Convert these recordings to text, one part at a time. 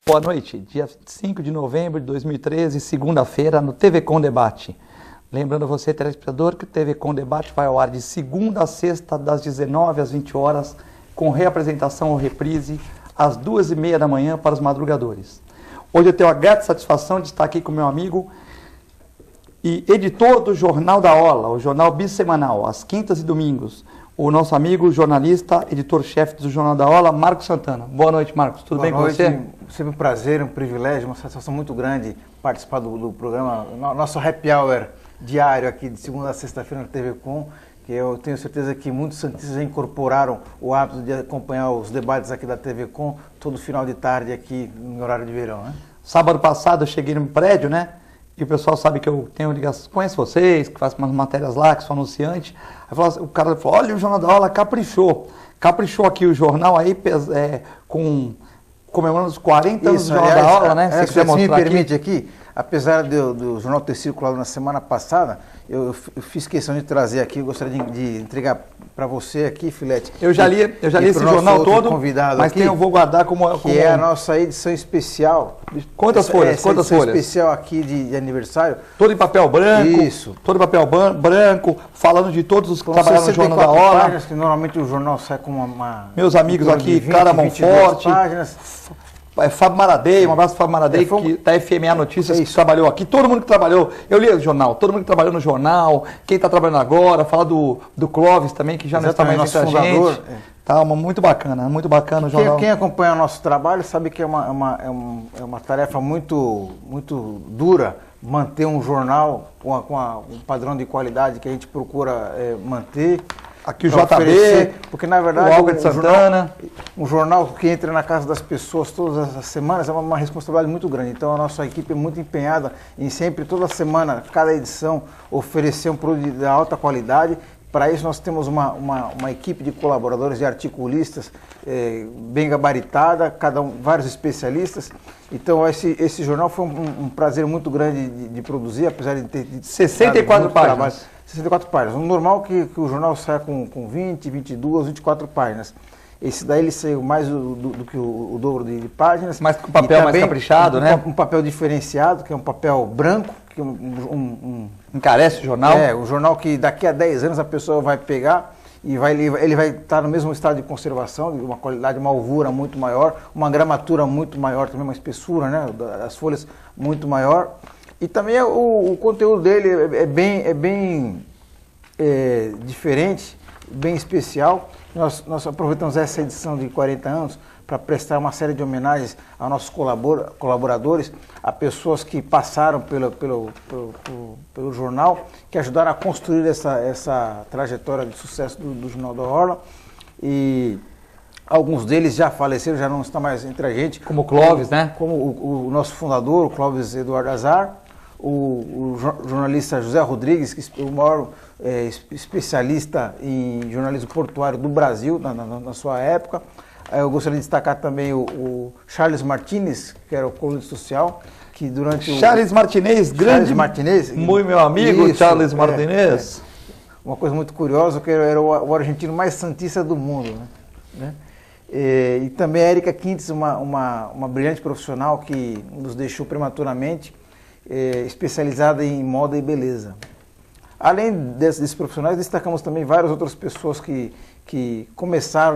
Boa noite, dia 5 de novembro de 2013, segunda-feira, no TV Com Debate. Lembrando a você, telespectador, que o TV Com Debate vai ao ar de segunda a sexta, das 19 às 20 horas, com reapresentação ou reprise, às 2h30 da manhã para os madrugadores. Hoje eu tenho a grata satisfação de estar aqui com meu amigo e editor do Jornal da Ola, o jornal bissemanal, às quintas e domingos, o nosso amigo, jornalista, editor-chefe do Jornal da Ola, Marcos Santana. Boa noite, Marcos. Tudo bem com você? Sempre um prazer, um privilégio, uma satisfação muito grande participar do programa, nosso happy hour diário aqui de segunda a sexta-feira na TV Com, que eu tenho certeza que muitos santistas já incorporaram o hábito de acompanhar os debates aqui da TV Com todo final de tarde aqui no horário de verão, né? Sábado passado eu cheguei no prédio, né? E o pessoal sabe que eu tenho ligação, conheço vocês, que faço umas matérias lá, que sou anunciante. Aí o cara falou, olha, o Jornal da Ola caprichou aqui o jornal aí, comemorando os 40 anos do Jornal da Ola, né? Se me permite aqui, apesar do jornal ter circulado na semana passada, eu fiz questão de trazer aqui, eu gostaria de entregar para você aqui, Filete. Eu já li esse jornal todo, mas aqui, eu vou guardar como... Que é a nossa edição especial. Quantas folhas? Quantas folhas? Especial aqui de aniversário. Todo em papel branco. Isso. Todo em papel branco, falando de todos os que trabalharam no Jornal da Ola. Páginas, que normalmente o jornal sai com uma meus amigos aqui, Clara Monforte, Fábio Maradei, um abraço para Fábio Maradei, que da FMA Notícias, que trabalhou aqui. Todo mundo que trabalhou, eu li o jornal, todo mundo que trabalhou no jornal, quem está trabalhando agora, falar do Clóvis também, que já não está mais entre a gente. Tá, muito bacana o jornal. Quem acompanha o nosso trabalho sabe que é uma tarefa muito dura manter um jornal com um padrão de qualidade que a gente procura manter. Aqui o JB, porque na verdade o Albert Santana. Um jornal que entra na casa das pessoas todas as semanas é uma responsabilidade muito grande. Então a nossa equipe é muito empenhada em sempre, toda semana, cada edição, oferecer um produto de alta qualidade. Para isso nós temos uma equipe de colaboradores e articulistas bem gabaritada, vários especialistas. Então esse jornal foi um prazer muito grande de produzir, apesar de ter 64 páginas. 64 páginas. O normal é que o jornal saia com 20, 22, 24 páginas. Esse daí ele saiu mais do que o dobro de páginas. Mas com papel mais caprichado, né? Um papel diferenciado, que é um papel branco, que encarece o jornal. O jornal que daqui a 10 anos a pessoa vai pegar e ele vai estar no mesmo estado de conservação, de uma qualidade, uma alvura muito maior, uma gramatura muito maior, também uma espessura, né, das folhas muito maior. E também o conteúdo dele é bem diferente, bem especial. Nós aproveitamos essa edição de 40 anos para prestar uma série de homenagens a nossos colaboradores, a pessoas que passaram pelo jornal, que ajudaram a construir essa trajetória de sucesso do Jornal da Ola. E alguns deles já faleceram, já não estão mais entre a gente. Como o Clóvis, né? Como o nosso fundador, o Clóvis Eduardo Azar, o jornalista José Rodrigues, que é o maior especialista em jornalismo portuário do Brasil na sua época. Eu gostaria de destacar também o Charles Martinez, que era o colunista social, que durante Charles Martinez, grande, muito meu amigo, isso, Charles Martinez. Uma coisa muito curiosa, que era o argentino mais santista do mundo, né? E também a Érica Quintes, uma brilhante profissional que nos deixou prematuramente, especializada em moda e beleza. Além desses profissionais, destacamos também várias outras pessoas que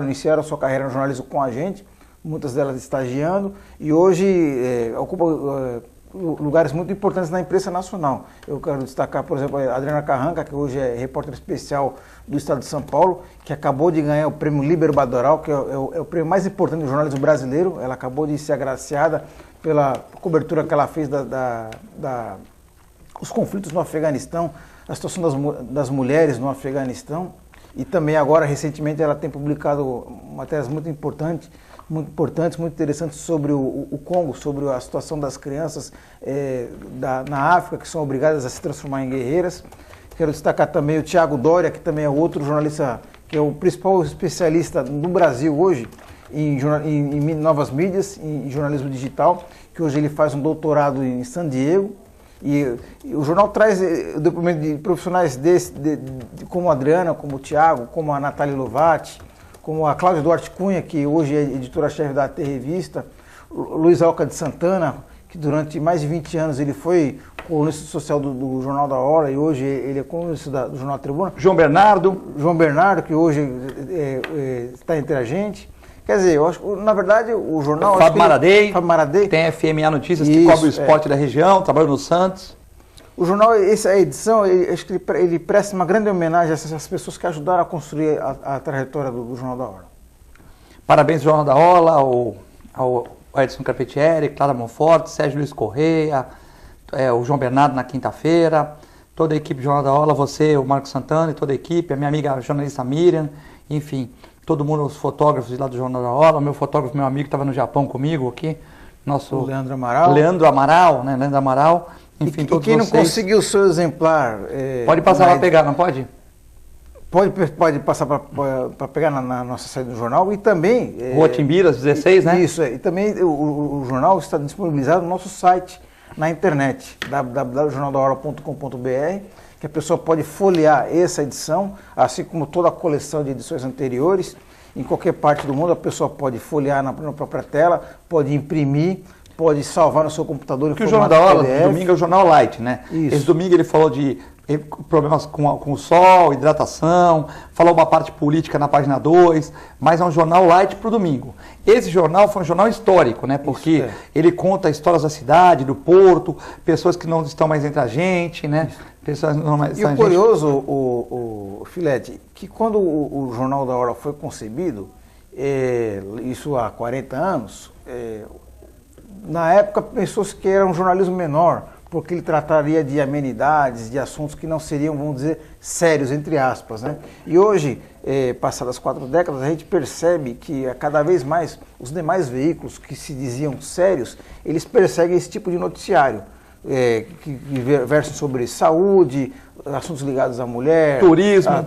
iniciaram sua carreira no jornalismo com a gente, muitas delas estagiando, e hoje ocupam lugares muito importantes na imprensa nacional. Eu quero destacar, por exemplo, a Adriana Carranca, que hoje é repórter especial do Estado de São Paulo, que acabou de ganhar o prêmio Líbero Badoral, que é o prêmio mais importante do jornalismo brasileiro. Ela acabou de ser agraciada pela cobertura que ela fez os conflitos no Afeganistão, a situação das mulheres no Afeganistão. E também agora, recentemente, ela tem publicado matérias muito importantes, muito interessantes sobre o Congo, sobre a situação das crianças na África, que são obrigadas a se transformar em guerreiras. Quero destacar também o Tiago Doria, que também é outro jornalista, que é o principal especialista no Brasil hoje em novas mídias, em jornalismo digital, que hoje ele faz um doutorado em San Diego. E o jornal traz depoimento de profissionais como a Adriana, como o Tiago, como a Natália Lovati, como a Cláudia Duarte Cunha, que hoje é editora-chefe da AT Revista, Luiz Alca de Santana, que durante mais de 20 anos ele foi colunista social do Jornal da Hora e hoje ele é colunista do Jornal da Tribuna. João Bernardo, que hoje está entre a gente. Quer dizer, eu acho que, na verdade, o jornal... Fábio Maradei, Maradei, tem a FMA Notícias, que cobre o esporte da região, trabalha no Santos. O jornal, essa edição, acho que ele presta uma grande homenagem a essas pessoas que ajudaram a construir a trajetória do Jornal da Hora. Parabéns ao Jornal da Hora, ao Edson Carpetieri, Clara Monforte, Sérgio Luiz Correia, o João Bernardo na quinta-feira, toda a equipe do Jornal da Hora, você, o Marcos Santana e toda a equipe, a minha amiga jornalista Miriam, enfim, todo mundo, os fotógrafos lá do Jornal da Hora, o meu fotógrafo, meu amigo que estava no Japão comigo aqui, o Leandro Amaral. Leandro Amaral, enfim, todos quem vocês. Não conseguiu o seu exemplar... pode passar lá pegar, não pode? Pode passar para pegar na nossa saída do jornal e também... Rua Timbiras, 16, né? Isso, e também o jornal está disponibilizado no nosso site, na internet, www.jornaldahora.com.br, que a pessoa pode folhear essa edição, assim como toda a coleção de edições anteriores. Em qualquer parte do mundo a pessoa pode folhear na própria tela, pode imprimir, pode salvar no seu computador. Porque o Jornal da Hora, domingo, é o Jornal Light, né? Isso. Esse domingo ele falou de problemas com o sol, hidratação, falou uma parte política na página 2, mas é um jornal light para o domingo. Esse jornal foi um jornal histórico, né? Porque ele conta histórias da cidade, do porto, pessoas que não estão mais entre a gente, né? Pessoas não mais e o curioso, o Filete, que quando o Jornal da Hora foi concebido, isso há 40 anos, na época pensou-se que era um jornalismo menor, porque ele trataria de amenidades, de assuntos que não seriam, vamos dizer, sérios, entre aspas, né? E hoje, passadas 4 décadas, a gente percebe que cada vez mais os demais veículos que se diziam sérios, eles perseguem esse tipo de noticiário, que versam sobre saúde, assuntos ligados à mulher,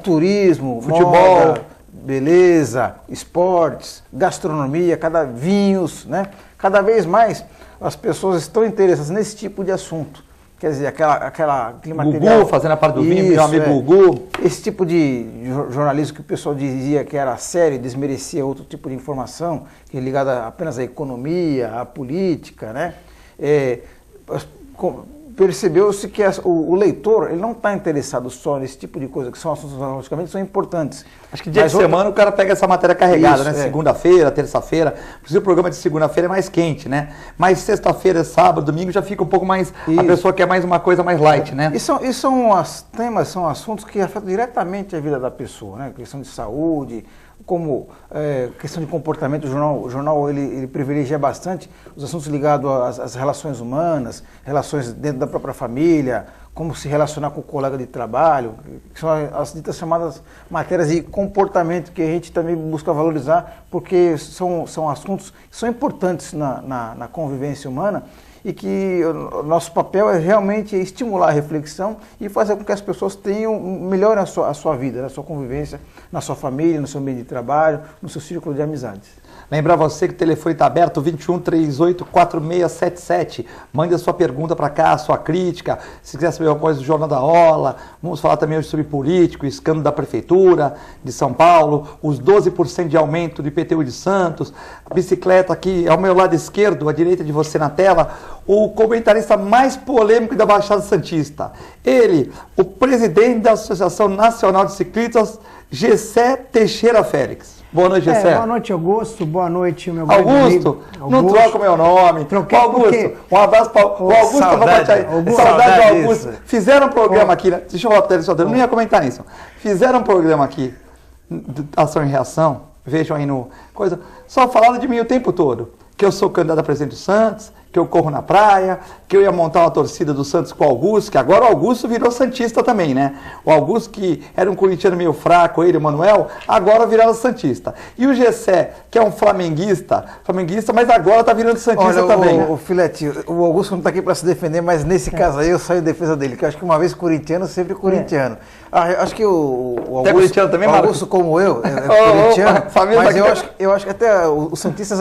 turismo, futebol, moda, beleza, esportes, gastronomia, vinhos, né? Cada vez mais as pessoas estão interessadas nesse tipo de assunto. Quer dizer, aquele material... Gugu, fazendo a parte do vinho, meu amigo Gugu. Esse tipo de jornalismo que o pessoal dizia que era sério, desmerecia outro tipo de informação, que é ligada apenas à economia, à política, né? Percebeu-se que o leitor ele não está interessado só nesse tipo de coisa, que são assuntos logicamente são importantes. Acho que dia de semana o cara pega essa matéria carregada, né? Segunda-feira, terça-feira. Por isso o programa de segunda-feira é mais quente, né? Mas sexta-feira, sábado, domingo já fica um pouco mais... A pessoa quer mais uma coisa mais light, né? E são temas, são assuntos que afetam diretamente a vida da pessoa, né? Questão de saúde, como questão de comportamento. O jornal ele privilegia bastante os assuntos ligados às relações humanas, relações dentro da própria família, como se relacionar com o colega de trabalho, que são as ditas chamadas matérias de comportamento, que a gente também busca valorizar, porque são assuntos que são importantes na convivência humana, e que o nosso papel é realmente estimular a reflexão e fazer com que as pessoas melhorem a sua vida, a sua convivência, na sua família, no seu meio de trabalho, no seu círculo de amizades. Lembrar você que o telefone está aberto, 21 38 4677. Mande a sua pergunta para cá, a sua crítica. Se quiser saber alguma coisa do Jornal da Hora, vamos falar também hoje sobre político, escândalo da Prefeitura de São Paulo, os 12% de aumento do IPTU de Santos, a bicicleta aqui ao meu lado esquerdo, à direita de você na tela, o comentarista mais polêmico da Baixada Santista. Ele, o presidente da Associação Nacional de Ciclistas, Gessé Teixeira Félix. Boa noite, Gessé. Boa noite, Augusto. Boa noite, meu Augusto, não troca o meu nome. Troquei Augusto, porque... um abraço para o Augusto. Saudade do Augusto. Fizeram um programa aqui, né? Deixa eu voltar, eu não ia comentar isso. Fizeram um programa aqui, Ação e Reação, vejam aí no coisa, só falaram de mim o tempo todo. Que eu sou candidato a presidente do Santos, que eu corro na praia, que eu ia montar uma torcida do Santos com o Augusto, que agora o Augusto virou santista também, né? O Augusto, que era um corintiano meio fraco, ele, o Manuel, agora virou santista. E o Gessé, que é um flamenguista, mas agora tá virando santista também. O Filete, o Augusto não tá aqui para se defender, mas nesse caso aí eu saio em defesa dele, que eu acho que uma vez corintiano, sempre corintiano. Acho que o Augusto, corintiano também, o Augusto como eu, corintiano, mas eu acho que até os santistas,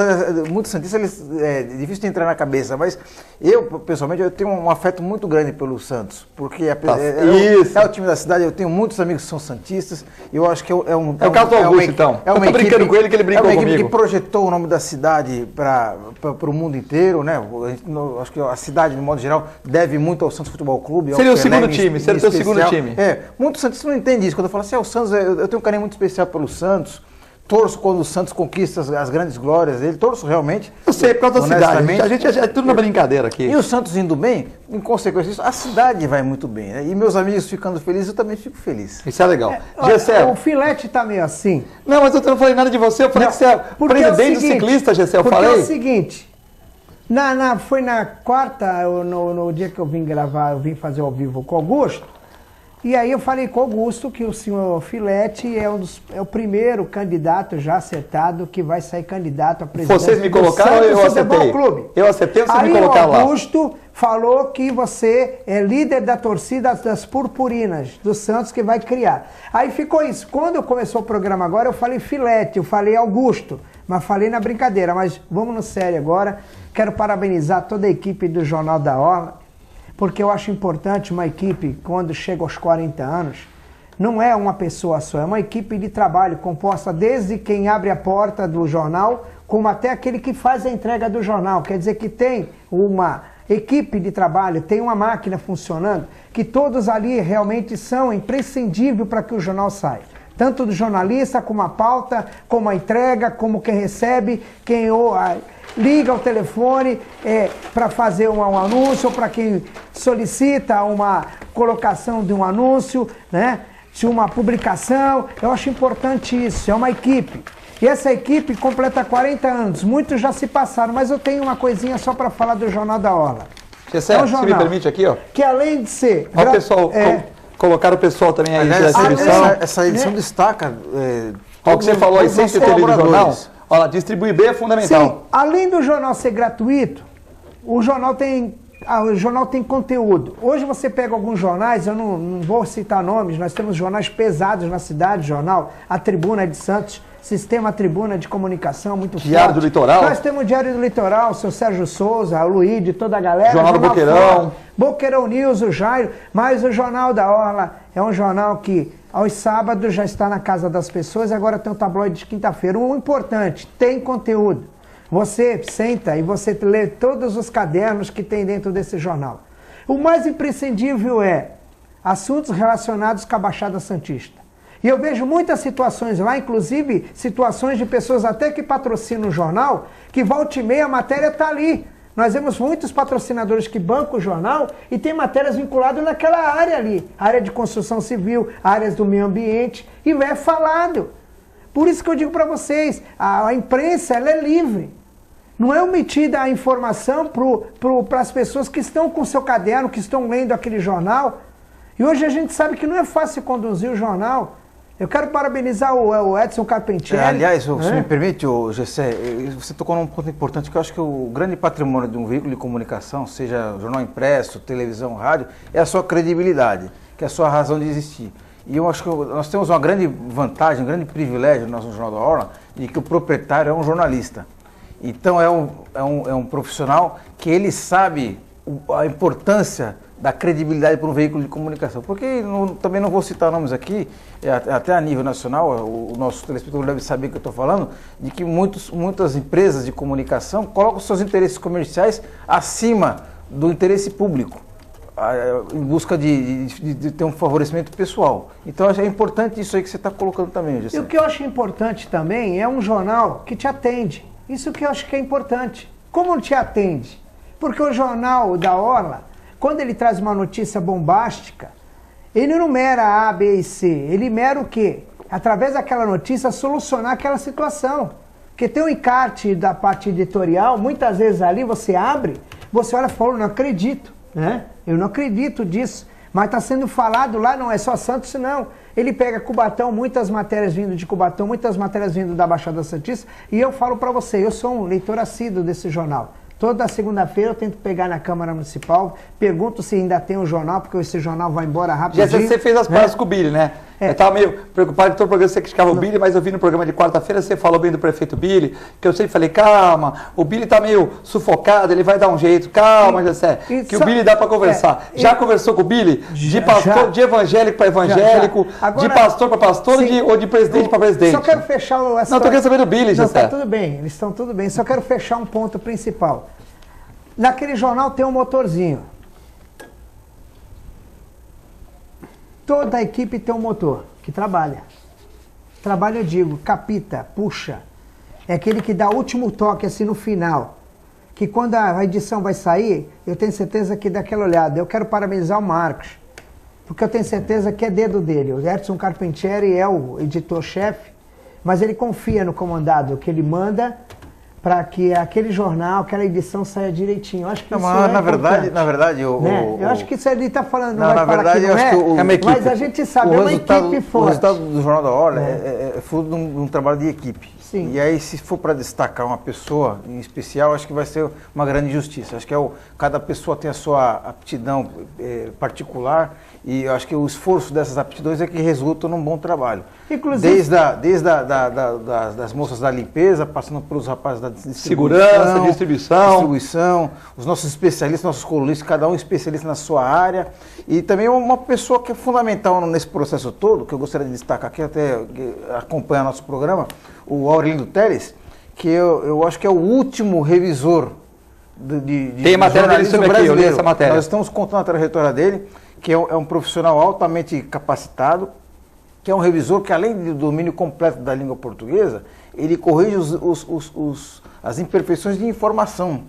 muitos santistas, é difícil de entrar na cabeça cabeça, mas eu, pessoalmente, eu tenho um afeto muito grande pelo Santos, porque é o time da cidade, eu tenho muitos amigos que são santistas, eu acho que é o caso do Augusto, então. Eu tô brincando com ele, que ele brincou comigo. É uma equipe que projetou o nome da cidade para o mundo inteiro, né? Acho que a cidade, de modo geral, deve muito ao Santos Futebol Clube. Seria o segundo time, seria o teu segundo time. Muitos santistas não entendem isso. Quando eu falo assim, o Santos, eu tenho um carinho muito especial pelo Santos. Torço quando o Santos conquista as grandes glórias dele, torço realmente. Eu sei, por causa da cidade. A gente é tudo na brincadeira aqui. E o Santos indo bem, em consequência disso, a cidade vai muito bem, né? E meus amigos ficando felizes, eu também fico feliz. Isso é legal. Gessé, o Filete tá meio assim. Não, mas eu não falei nada de você, eu falei que você é presidente do ciclista, Gessé, eu falei. Porque é o seguinte, foi na quarta, no dia que eu vim gravar, eu vim fazer ao vivo com o Augusto. E aí eu falei com o Augusto que o senhor Filete é o primeiro candidato já acertado que vai sair candidato a presidente. Vocês me colocaram ou eu acertei? Clube. Eu acertei ou vocês me colocaram lá? Aí o Augusto falou que você é líder da torcida das purpurinas do Santos que vai criar. Aí ficou isso. Quando começou o programa agora, eu falei Filete, eu falei Augusto, mas falei na brincadeira. Mas vamos no sério agora. Quero parabenizar toda a equipe do Jornal da Orla, porque eu acho importante uma equipe, quando chega aos 40 anos, não é uma pessoa só, é uma equipe de trabalho composta desde quem abre a porta do jornal, como até aquele que faz a entrega do jornal. Quer dizer que tem uma equipe de trabalho, tem uma máquina funcionando, que todos ali realmente são imprescindíveis para que o jornal saia. Tanto do jornalista, como a pauta, como a entrega, como quem recebe, quem liga ao telefone para fazer um anúncio, ou para quem solicita uma colocação de um anúncio, né? De uma publicação. Eu acho importante isso, é uma equipe. E essa equipe completa 40 anos, muitos já se passaram, mas eu tenho uma coisinha só para falar do Jornal da Orla. Gessé, se me permite aqui, ó. Que além de ser... Ó, pessoal, colocaram o pessoal também aí dessa edição. Essa edição destaca... Olha o que você falou aí, sem ter lido o jornal. Olha lá, distribuir bem é fundamental. Sim, além do jornal ser gratuito, o jornal tem conteúdo. Hoje você pega alguns jornais, eu não vou citar nomes, nós temos jornais pesados na cidade, jornal A Tribuna de Santos, Sistema Tribuna de Comunicação, muito forte. Diário do Litoral. Nós temos o Diário do Litoral, o seu Sérgio Souza, o Luíde, toda a galera. Jornal do Boqueirão. Boqueirão News, o Jairo, mas o Jornal da Orla é um jornal que aos sábados já está na casa das pessoas e agora tem o tabloide de quinta-feira. O importante, tem conteúdo. Você senta e você lê todos os cadernos que tem dentro desse jornal. O mais imprescindível é assuntos relacionados com a Baixada Santista. E eu vejo muitas situações lá, inclusive situações de pessoas até que patrocinam o jornal, que volta e meia a matéria está ali. Nós vemos muitos patrocinadores que bancam o jornal e tem matérias vinculadas naquela área ali. Área de construção civil, áreas do meio ambiente, e é falado. Por isso que eu digo para vocês, a imprensa ela é livre. Não é omitida a informação para as pessoas que estão com o seu caderno, que estão lendo aquele jornal. E hoje a gente sabe que não é fácil conduzir o jornal. Eu quero parabenizar o Edson Carpentieri. Aliás, se me permite, Gessé, você tocou num ponto importante que eu acho que o grande patrimônio de um veículo de comunicação, seja jornal impresso, televisão, rádio, é a sua credibilidade, que é a sua razão de existir. E eu acho que nós temos uma grande vantagem, um grande privilégio no nosso Jornal da Orla, de que o proprietário é um jornalista. Então é um profissional que ele sabe a importância da credibilidade para um veículo de comunicação. Porque também não vou citar nomes aqui, até a nível nacional, o nosso telespectador deve saber que eu estou falando, de que muitas empresas de comunicação colocam seus interesses comerciais acima do interesse público, em busca de ter um favorecimento pessoal. Então é importante isso aí que você está colocando também, Gessé. E o que eu acho importante também é um jornal que te atende. Isso que eu acho que é importante. Como te atende? Porque o Jornal da Orla, quando ele traz uma notícia bombástica, ele não mera A, B e C. Ele mera o quê? Através daquela notícia, solucionar aquela situação. Porque tem um encarte da parte editorial, muitas vezes ali você abre, você olha e fala, não acredito, né? Eu não acredito disso. Mas está sendo falado lá, não é só Santos, não. Ele pega Cubatão, muitas matérias vindo de Cubatão, muitas matérias vindo da Baixada Santista, e eu falo para você, eu sou um leitor assíduo desse jornal. Toda segunda-feira eu tento pegar na Câmara Municipal, pergunto se ainda tem um jornal, porque esse jornal vai embora rapidinho. Já você fez as pazes com o Billy, né? Eu estava meio preocupado que todo programa você criticava o Billy, mas eu vi no programa de quarta-feira, você falou bem do prefeito Billy, que eu sempre falei, calma, o Billy está meio sufocado, ele vai dar um jeito, calma, José, que o Billy dá para conversar. Já conversou com o Billy? De pastor, de evangélico para evangélico, agora, de pastor para pastor ou de presidente para presidente? Só quero fechar o... Não, estou querendo saber do Billy, José. Não, tá tudo bem, eles estão tudo bem, só quero fechar um ponto principal. Naquele jornal tem um motorzinho. Toda a equipe tem um motor que trabalha. Trabalho, eu digo, capita, puxa. É aquele que dá o último toque assim no final. Que quando a edição vai sair, eu tenho certeza que dá aquela olhada. Eu quero parabenizar o Marcos, porque eu tenho certeza que é dedo dele. O Edson Carpentieri é o editor-chefe, mas ele confia no comandado, que ele manda para que aquele jornal, aquela edição saia direitinho. Eu acho que isso é na verdade, eu acho que isso ele está falando, não vai falar verdade, que não é, é uma equipe. Mas a gente sabe, é uma equipe forte. O resultado do Jornal da Hora é fruto de um trabalho de equipe. Sim. E aí, se for para destacar uma pessoa em especial, acho que vai ser uma grande injustiça. Acho que cada pessoa tem a sua aptidão particular e eu acho que o esforço dessas aptidões é que resulta num bom trabalho. Inclusive, desde das moças da limpeza, passando pelos rapazes da segurança, distribuição, os nossos especialistas, nossos colunistas, cada um especialista na sua área. E também uma pessoa que é fundamental nesse processo todo, que eu gostaria de destacar aqui, até acompanha nosso programa, o Aurelindo Teles, que eu acho que é o último revisor tem a matéria dele sobre aqui, eu li essa matéria. Nós estamos contando a trajetória dele, que é um profissional altamente capacitado, que é um revisor que, além do domínio completo da língua portuguesa, ele corrige as imperfeições de informação.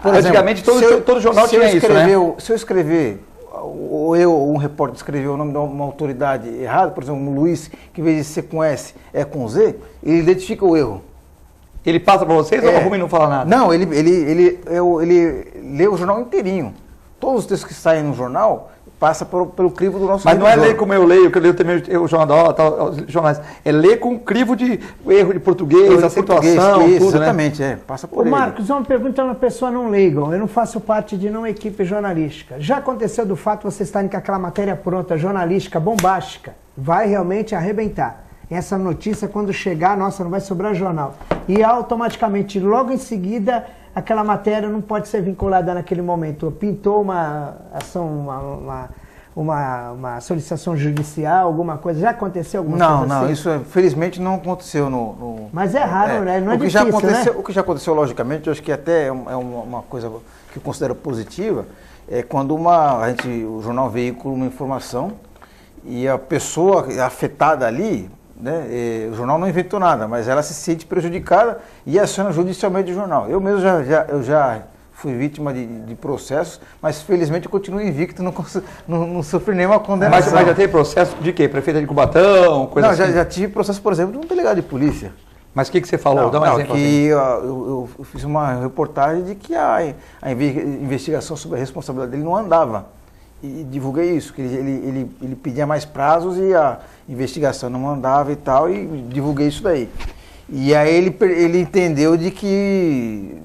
Por antigamente, todo jornal tinha isso, né? Se eu escrever, ou um repórter escreveu o nome de uma autoridade errado, por exemplo, o Luiz, que em vez de ser com S, é com Z, ele identifica o erro. Ele passa para vocês ou o Rumi não fala nada? Não, ele lê o jornal inteirinho. Todos os textos que saem no jornal passa pelo crivo do nosso revisor. Mas não é ler como eu leio, que eu leio também o Jornal da Hora, jornais. É ler com crivo de erro de português, acentuação, tudo, exatamente, né? Passa por ele. Marcos, uma pergunta a uma pessoa não leiga. Eu não faço parte de nenhuma equipe jornalística. Já aconteceu do fato de vocês estarem com aquela matéria pronta, jornalística, bombástica, vai realmente arrebentar. Essa notícia, quando chegar, nossa, não vai sobrar jornal. E automaticamente, logo em seguida, aquela matéria não pode ser vinculada naquele momento. Pintou uma ação, uma solicitação judicial, alguma coisa. Já aconteceu alguma coisa assim? Não, isso felizmente não aconteceu Mas é raro, né? Não é difícil, né? O que já aconteceu, logicamente, eu acho que até é uma coisa que eu considero positiva, é quando o jornal veicula uma informação e a pessoa afetada ali, né, o jornal não inventou nada, mas ela se sente prejudicada e aciona judicialmente o jornal. Eu mesmo já fui vítima de processos, mas felizmente eu continuo invicto, não sofri nenhuma condenação. Mas já teve processo de quê? Prefeita de Cubatão? Coisa assim? Já tive processo, por exemplo, de um delegado de polícia. Mas o que você falou? Dá um exemplo que eu fiz uma reportagem de que a investigação sobre a responsabilidade dele não andava. E divulguei isso, que ele pedia mais prazos e a investigação não andava e tal, e divulguei isso daí. E aí ele entendeu de que...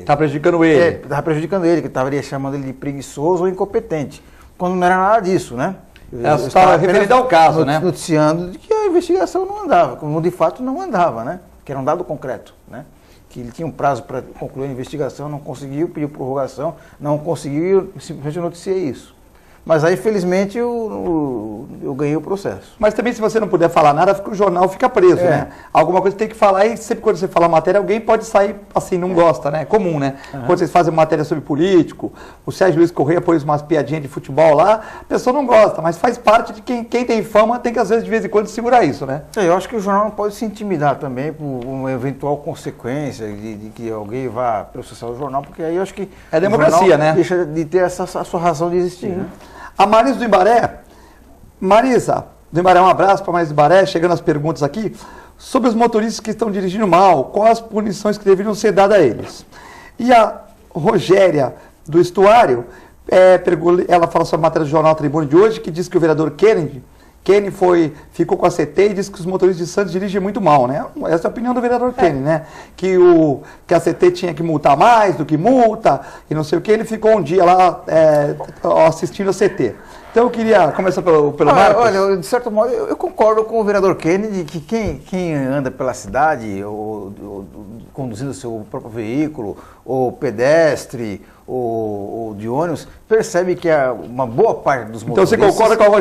Está prejudicando ele. Estava prejudicando ele, que estaria chamando ele de preguiçoso ou incompetente, quando não era nada disso, né? Eu estava referindo ao caso, né? Noticiando de que a investigação não andava, como de fato não andava, né? Que era um dado concreto, né? Que ele tinha um prazo para concluir a investigação, não conseguiu, pediu prorrogação, não conseguiu, simplesmente eu noticiei isso. Mas aí, felizmente, eu ganhei o processo. Mas também, se você não puder falar nada, o jornal fica preso, né? Alguma coisa tem que falar e sempre quando você fala matéria, alguém pode sair assim, não gosta, né? É comum, né? Quando vocês fazem matéria sobre político, o Sérgio Luiz Correia pôs umas piadinhas de futebol lá, a pessoa não gosta, mas faz parte de quem tem fama, tem que às vezes, de vez em quando, segurar isso, né? Eu acho que o jornal não pode se intimidar também por uma eventual consequência de que alguém vá processar o jornal, porque aí eu acho que... É democracia, né? Deixa de ter a sua razão de existir, né? A Marisa do Imbaré, do Imbaré, um abraço para Marisa do Imbaré, chegando as perguntas aqui, sobre os motoristas que estão dirigindo mal, quais as punições que deveriam ser dadas a eles. E a Rogéria do Estuário, ela fala sobre a matéria do jornal Tribune de hoje, que diz que o vereador Kennedy Kenny ficou com a CT e disse que os motoristas de Santos dirigem muito mal, né? Essa é a opinião do vereador Kenny, né? Que a CT tinha que multar mais do que multa e não sei o que. Ele ficou um dia lá assistindo a CT. Então eu queria começar pelo Marcos. Olha, de certo modo, eu concordo com o vereador Kenny de que quem anda pela cidade, ou conduzindo o seu próprio veículo, ou pedestre, ou de ônibus, percebe que uma boa parte dos motoristas... Então você concorda com a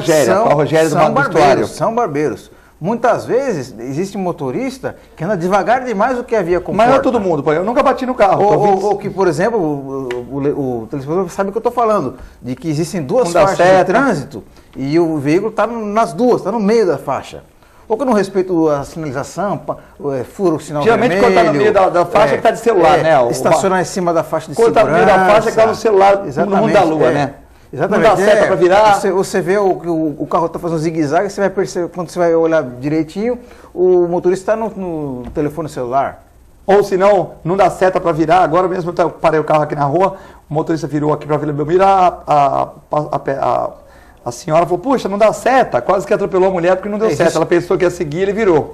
Rogéria do Vestuário? São barbeiros. Muitas vezes existe um motorista que anda devagar demais do que havia comporta. Mas não é todo mundo, eu nunca bati no carro. Ou que, por exemplo, o telespectador sabe o que eu estou falando, de que existem duas faixas de trânsito e o veículo está nas duas, está no meio da faixa. Ou que não respeita a sinalização, fura o sinal geralmente, vermelho. Geralmente quando está no meio da faixa que está de celular, né? Estacionar em cima da faixa de segurança. Quando está no meio da faixa que está no celular, no mundo da lua, né? Exatamente. Não dá seta para virar. Você vê o carro está fazendo zigue-zague, você vai perceber, quando você vai olhar direitinho, o motorista está no telefone celular. Ou se não dá seta para virar. Agora mesmo eu parei o carro aqui na rua, o motorista virou aqui para Vila Belmiro, a senhora falou, puxa, não dá seta, quase que atropelou a mulher porque não deu seta. Ela pensou que ia seguir, ele virou.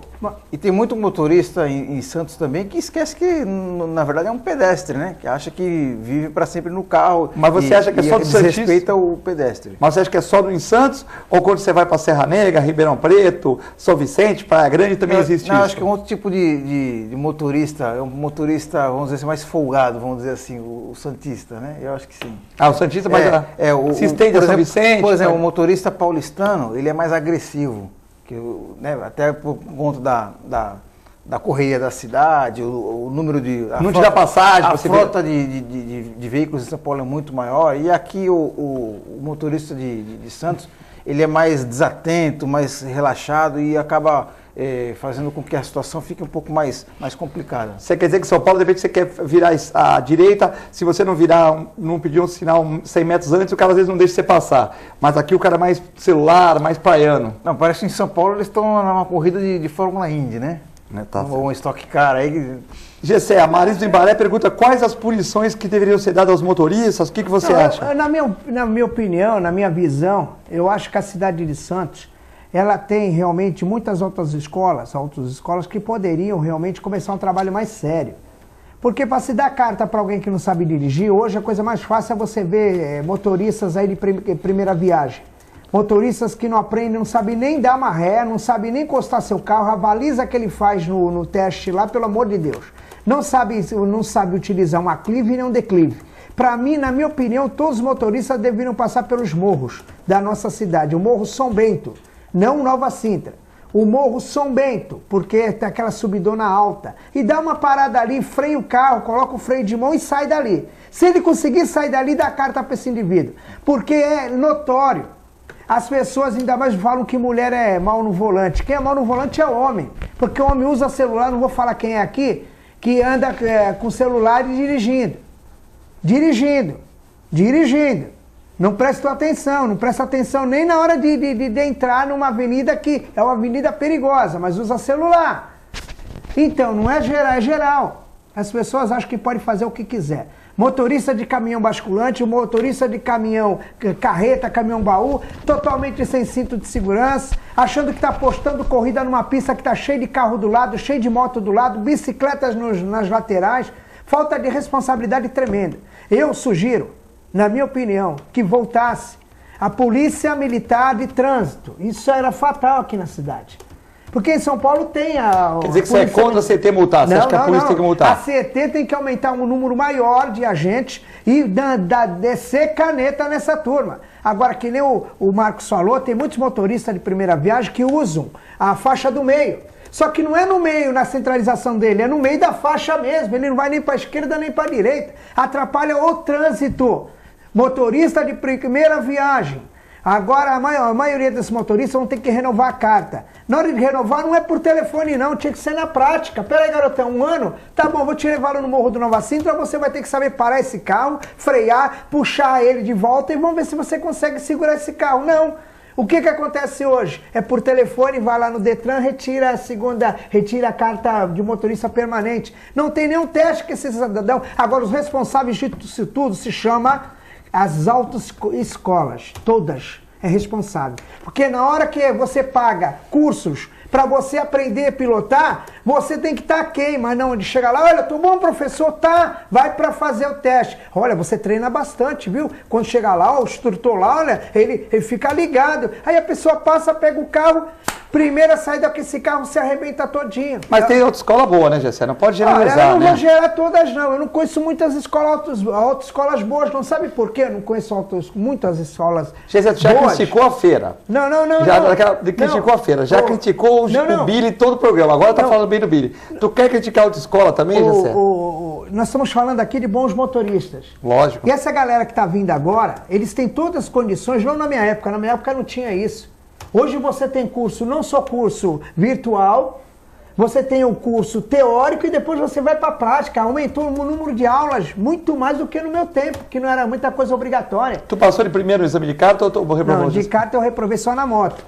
E tem muito motorista em Santos também que esquece que, na verdade, é um pedestre, né? Que acha que vive para sempre no carro. Mas você acha que é só do Santos? Respeita o pedestre. Mas você acha que é só em Santos? Ou quando você vai para Serra Negra, Ribeirão Preto, São Vicente, Praia Grande, também existe isso? Não, acho que é um outro tipo de motorista, é um motorista, vamos dizer assim, mais folgado, vamos dizer assim, o santista, né? Eu acho que sim. O santista, mas se estende a São Vicente? Por exemplo, o motorista paulistano, ele é mais agressivo. Né, até por conta da correria da cidade, o número de... Não te dá passagem. A frota de veículos em São Paulo é muito maior. E aqui o motorista de Santos, ele é mais desatento, mais relaxado e acaba fazendo com que a situação fique um pouco mais complicada. Você quer dizer que em São Paulo, de repente, você quer virar à direita, se você não virar, não pedir um sinal 100 metros antes, o cara às vezes não deixa você passar. Mas aqui o cara é mais celular, mais praiano. Não, parece que em São Paulo eles estão numa corrida de Fórmula Indy, né? Tá ou um Stock Car aí. Gessé, a Marisa do Embaré pergunta quais as punições que deveriam ser dadas aos motoristas, o que você acha? Na minha opinião, na minha visão, eu acho que a cidade de Santos, ela tem realmente muitas autoescolas que poderiam realmente começar um trabalho mais sério. Porque para se dar carta para alguém que não sabe dirigir, hoje a coisa mais fácil é você ver motoristas aí de primeira viagem. Motoristas que não aprendem, não sabem nem dar uma ré, não sabem nem encostar seu carro, a baliza que ele faz no teste lá, pelo amor de Deus. Não sabe utilizar um aclive e nem um declive. Para mim, na minha opinião, todos os motoristas deveriam passar pelos morros da nossa cidade. O Morro São Bento, não Nova Sintra. O Morro São Bento, porque tem aquela subidona alta. E dá uma parada ali, freia o carro, coloca o freio de mão e sai dali. Se ele conseguir sair dali, dá carta para esse indivíduo. Porque é notório. As pessoas ainda mais falam que mulher é mal no volante. Quem é mal no volante é o homem. Porque o homem usa celular, não vou falar quem é aqui, que anda com celular e dirigindo. Não presta atenção nem na hora de entrar numa avenida que é uma avenida perigosa, mas usa celular. Então, não é geral, é geral. As pessoas acham que pode fazer o que quiser. Motorista de caminhão basculante, motorista de caminhão carreta, caminhão baú, totalmente sem cinto de segurança, achando que está postando corrida numa pista que está cheia de carro do lado, cheia de moto do lado, bicicletas nas laterais, falta de responsabilidade tremenda. Eu sugiro, na minha opinião, que voltasse a polícia militar de trânsito. Isso era fatal aqui na cidade. Porque em São Paulo tem a... Quer dizer que você é contra a CT multar? Você acha que a polícia tem que multar? A CT tem que aumentar um número maior de agentes e descer caneta nessa turma. Agora, que nem o Marcos falou, tem muitos motoristas de primeira viagem que usam a faixa do meio. Só que não é no meio, na centralização dele, é no meio da faixa mesmo. Ele não vai nem para a esquerda nem para a direita. Atrapalha o trânsito. Motorista de primeira viagem. Agora, a maioria desses motoristas vão ter que renovar a carta. Na hora de renovar, não é por telefone, não. Tinha que ser na prática. Pera aí, garotão, 1 ano? Tá bom, vou te levar no Morro do Nova Sintra. Você vai ter que saber parar esse carro, frear, puxar ele de volta e vamos ver se você consegue segurar esse carro. Não. O que acontece hoje? É por telefone, vai lá no Detran, retira a carta de motorista permanente. Não tem nenhum teste que esse cidadão... Agora, os responsáveis disso tudo se chama... As autoescolas, todas, é responsável. Porque na hora que você paga cursos para você aprender a pilotar, você tem que estar quem? Mas não, ele chega lá, olha, tô bom, professor, tá, vai para fazer o teste. Olha, você treina bastante, viu? Quando chega lá, o instrutor lá, olha, ele fica ligado. Aí a pessoa passa, pega o carro, primeira saída que esse carro se arrebenta todinho. Mas tem autoescola boa, né, Gessé? Não pode generalizar, eu não né? vou gerar todas, não. Eu não conheço muitas autoescolas boas, não sabe por quê? Eu não conheço muitas escolas Gessé, tu já boas. criticou a feira. Não. Criticou a feira. Já criticou o Billy em todo o programa. Agora tá falando bem do Billy. Tu quer criticar a autoescola também, Gessé? Nós estamos falando aqui de bons motoristas. Lógico. E essa galera que está vindo agora, eles têm todas as condições, não na minha época não tinha isso. Hoje você tem curso, não só curso virtual, você tem o curso teórico e depois você vai para a prática. Aumentou o número de aulas muito mais do que no meu tempo, que não era muita coisa obrigatória. Tu passou de primeiro no exame de carta ou tu reprovou? Não, de carta eu reprovei só na moto.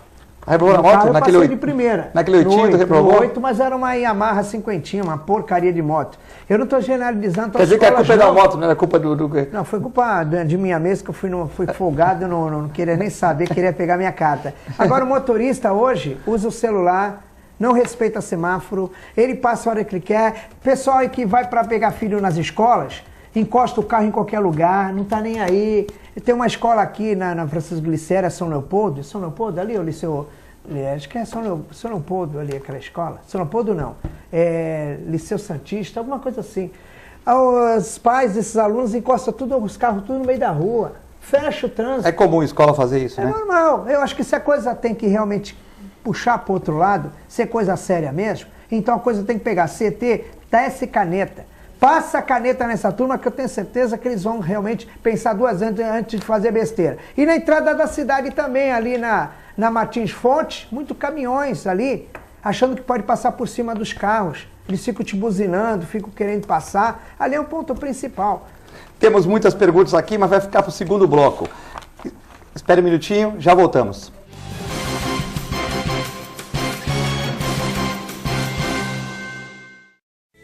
Reprovou na moto? Eu passei de primeira. Naquele 8 tu reprovou? No 8, mas era uma Yamaha 50, uma porcaria de moto. Eu não estou generalizando. Quer dizer que a culpa é da moto, não era culpa do... Não, foi culpa de minha mesmo, que eu fui folgado, não queria nem saber, queria pegar minha carta. Agora o motorista hoje usa o celular, não respeita semáforo, ele passa a hora que ele quer. Pessoal aí que vai para pegar filho nas escolas, encosta o carro em qualquer lugar, não está nem aí. Tem uma escola aqui na Francisco Glicéria, São Leopoldo ali, o Liceu... Acho que é São Leopoldo ali, aquela escola. São Leopoldo não, é Liceu Santista, alguma coisa assim. Os pais desses alunos encostam os carros tudo no meio da rua, fecha o trânsito. É comum a escola fazer isso, né? É normal. Eu acho que se a coisa tem que realmente puxar para o outro lado, ser coisa séria mesmo, então a coisa tem que pegar CT, desce caneta. Passa a caneta nessa turma que eu tenho certeza que eles vão realmente pensar duas vezes antes de fazer besteira. E na entrada da cidade também, ali na Martins Fontes, muitos caminhões ali, achando que pode passar por cima dos carros. Eles ficam te buzinando, ficam querendo passar. Ali é o ponto principal. Temos muitas perguntas aqui, mas vai ficar para o segundo bloco. Espere um minutinho, já voltamos.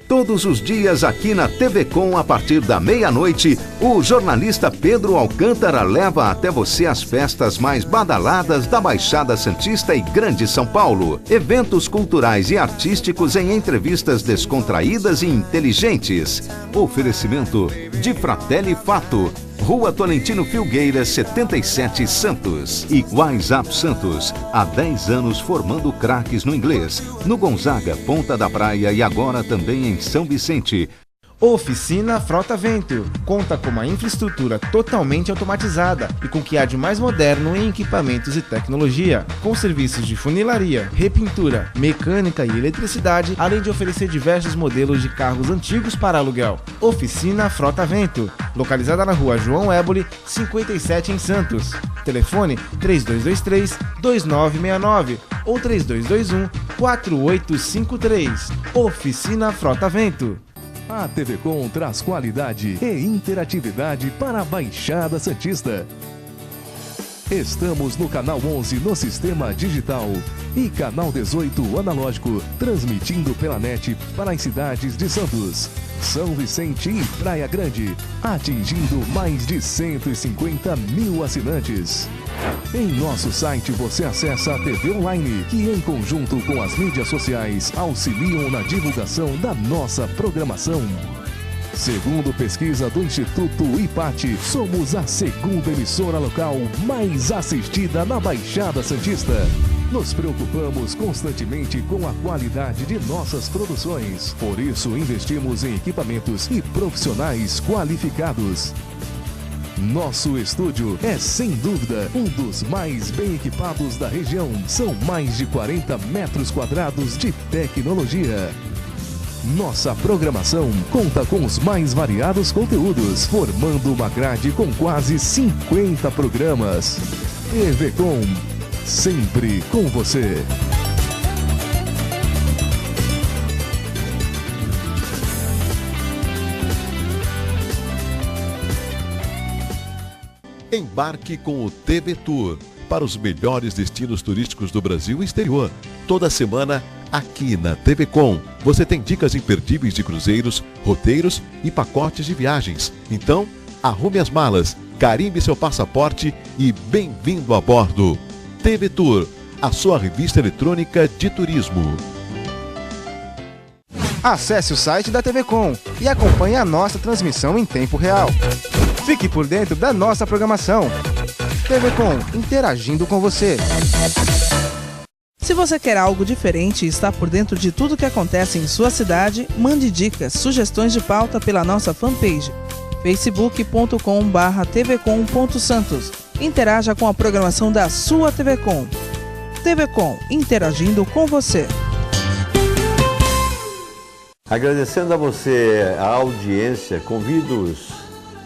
Todos os dias aqui na TV Com, a partir da meia-noite, o jornalista Pedro Alcântara leva até você as festas mais badaladas da Baixada Santista e Grande São Paulo. Eventos culturais e artísticos em entrevistas descontraídas e inteligentes. Oferecimento de Fratelli Fato. Rua Tolentino Filgueiras, 77, Santos. E WhatsApp Santos, há 10 anos formando craques no inglês, no Gonzaga, Ponta da Praia e agora também em São Vicente. Oficina Frota Vento conta com uma infraestrutura totalmente automatizada e com o que há de mais moderno em equipamentos e tecnologia, com serviços de funilaria, repintura, mecânica e eletricidade, além de oferecer diversos modelos de carros antigos para aluguel. Oficina Frota Vento, localizada na Rua João Éboli, 57 em Santos. Telefone 3223-2969 ou 3221-4853. Oficina Frota Vento. A TV Com traz qualidade e interatividade para a Baixada Santista. Estamos no canal 11 no sistema digital e canal 18 analógico, transmitindo pela net para as cidades de Santos, São Vicente e Praia Grande, atingindo mais de 150 mil assinantes. Em nosso site você acessa a TV Online, que em conjunto com as mídias sociais auxiliam na divulgação da nossa programação. Segundo pesquisa do Instituto IPAT, somos a segunda emissora local mais assistida na Baixada Santista. Nos preocupamos constantemente com a qualidade de nossas produções. Por isso, investimos em equipamentos e profissionais qualificados. Nosso estúdio é, sem dúvida, um dos mais bem equipados da região. São mais de 40 metros quadrados de tecnologia. Nossa programação conta com os mais variados conteúdos, formando uma grade com quase 50 programas. TV Com, sempre com você. Embarque com o TV Tour para os melhores destinos turísticos do Brasil e exterior. Toda semana, aqui na TV Com, você tem dicas imperdíveis de cruzeiros, roteiros e pacotes de viagens. Então, arrume as malas, carimbe seu passaporte e bem-vindo a bordo. TV Tour, a sua revista eletrônica de turismo. Acesse o site da TV Com e acompanhe a nossa transmissão em tempo real. Fique por dentro da nossa programação. TV Com, interagindo com você. Se você quer algo diferente e está por dentro de tudo que acontece em sua cidade, mande dicas, sugestões de pauta pela nossa fanpage facebook.com/tvcom.santos. Interaja com a programação da sua TV Com. TV Com, interagindo com você. Agradecendo a você a audiência, convido-os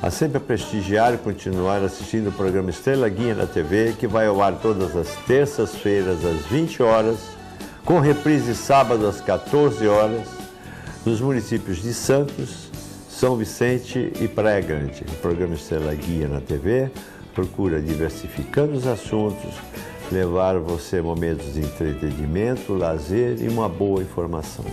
a sempre prestigiar e continuar assistindo o programa Estrela Guia na TV, que vai ao ar todas as terças-feiras às 20 horas, com reprise sábado às 14 horas, nos municípios de Santos, São Vicente e Praia Grande. O programa Estrela Guia na TV procura, diversificando os assuntos, levar você momentos de entretenimento, lazer e uma boa informação.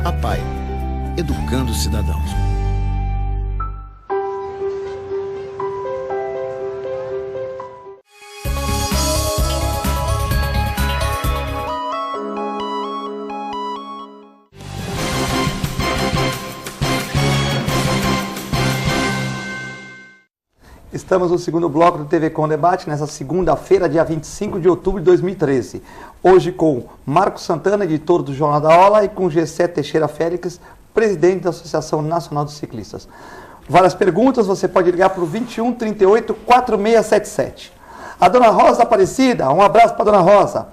APAE, educando os cidadãos. Estamos no segundo bloco do TV Com Debate, nessa segunda-feira, dia 25 de outubro de 2013. Hoje com Marcos Santana, editor do Jornal da Ola, e com Gessé Teixeira Félix, presidente da Associação Nacional dos Ciclistas. Várias perguntas, você pode ligar para o 21 38 4677. A dona Rosa Aparecida, um abraço para a dona Rosa.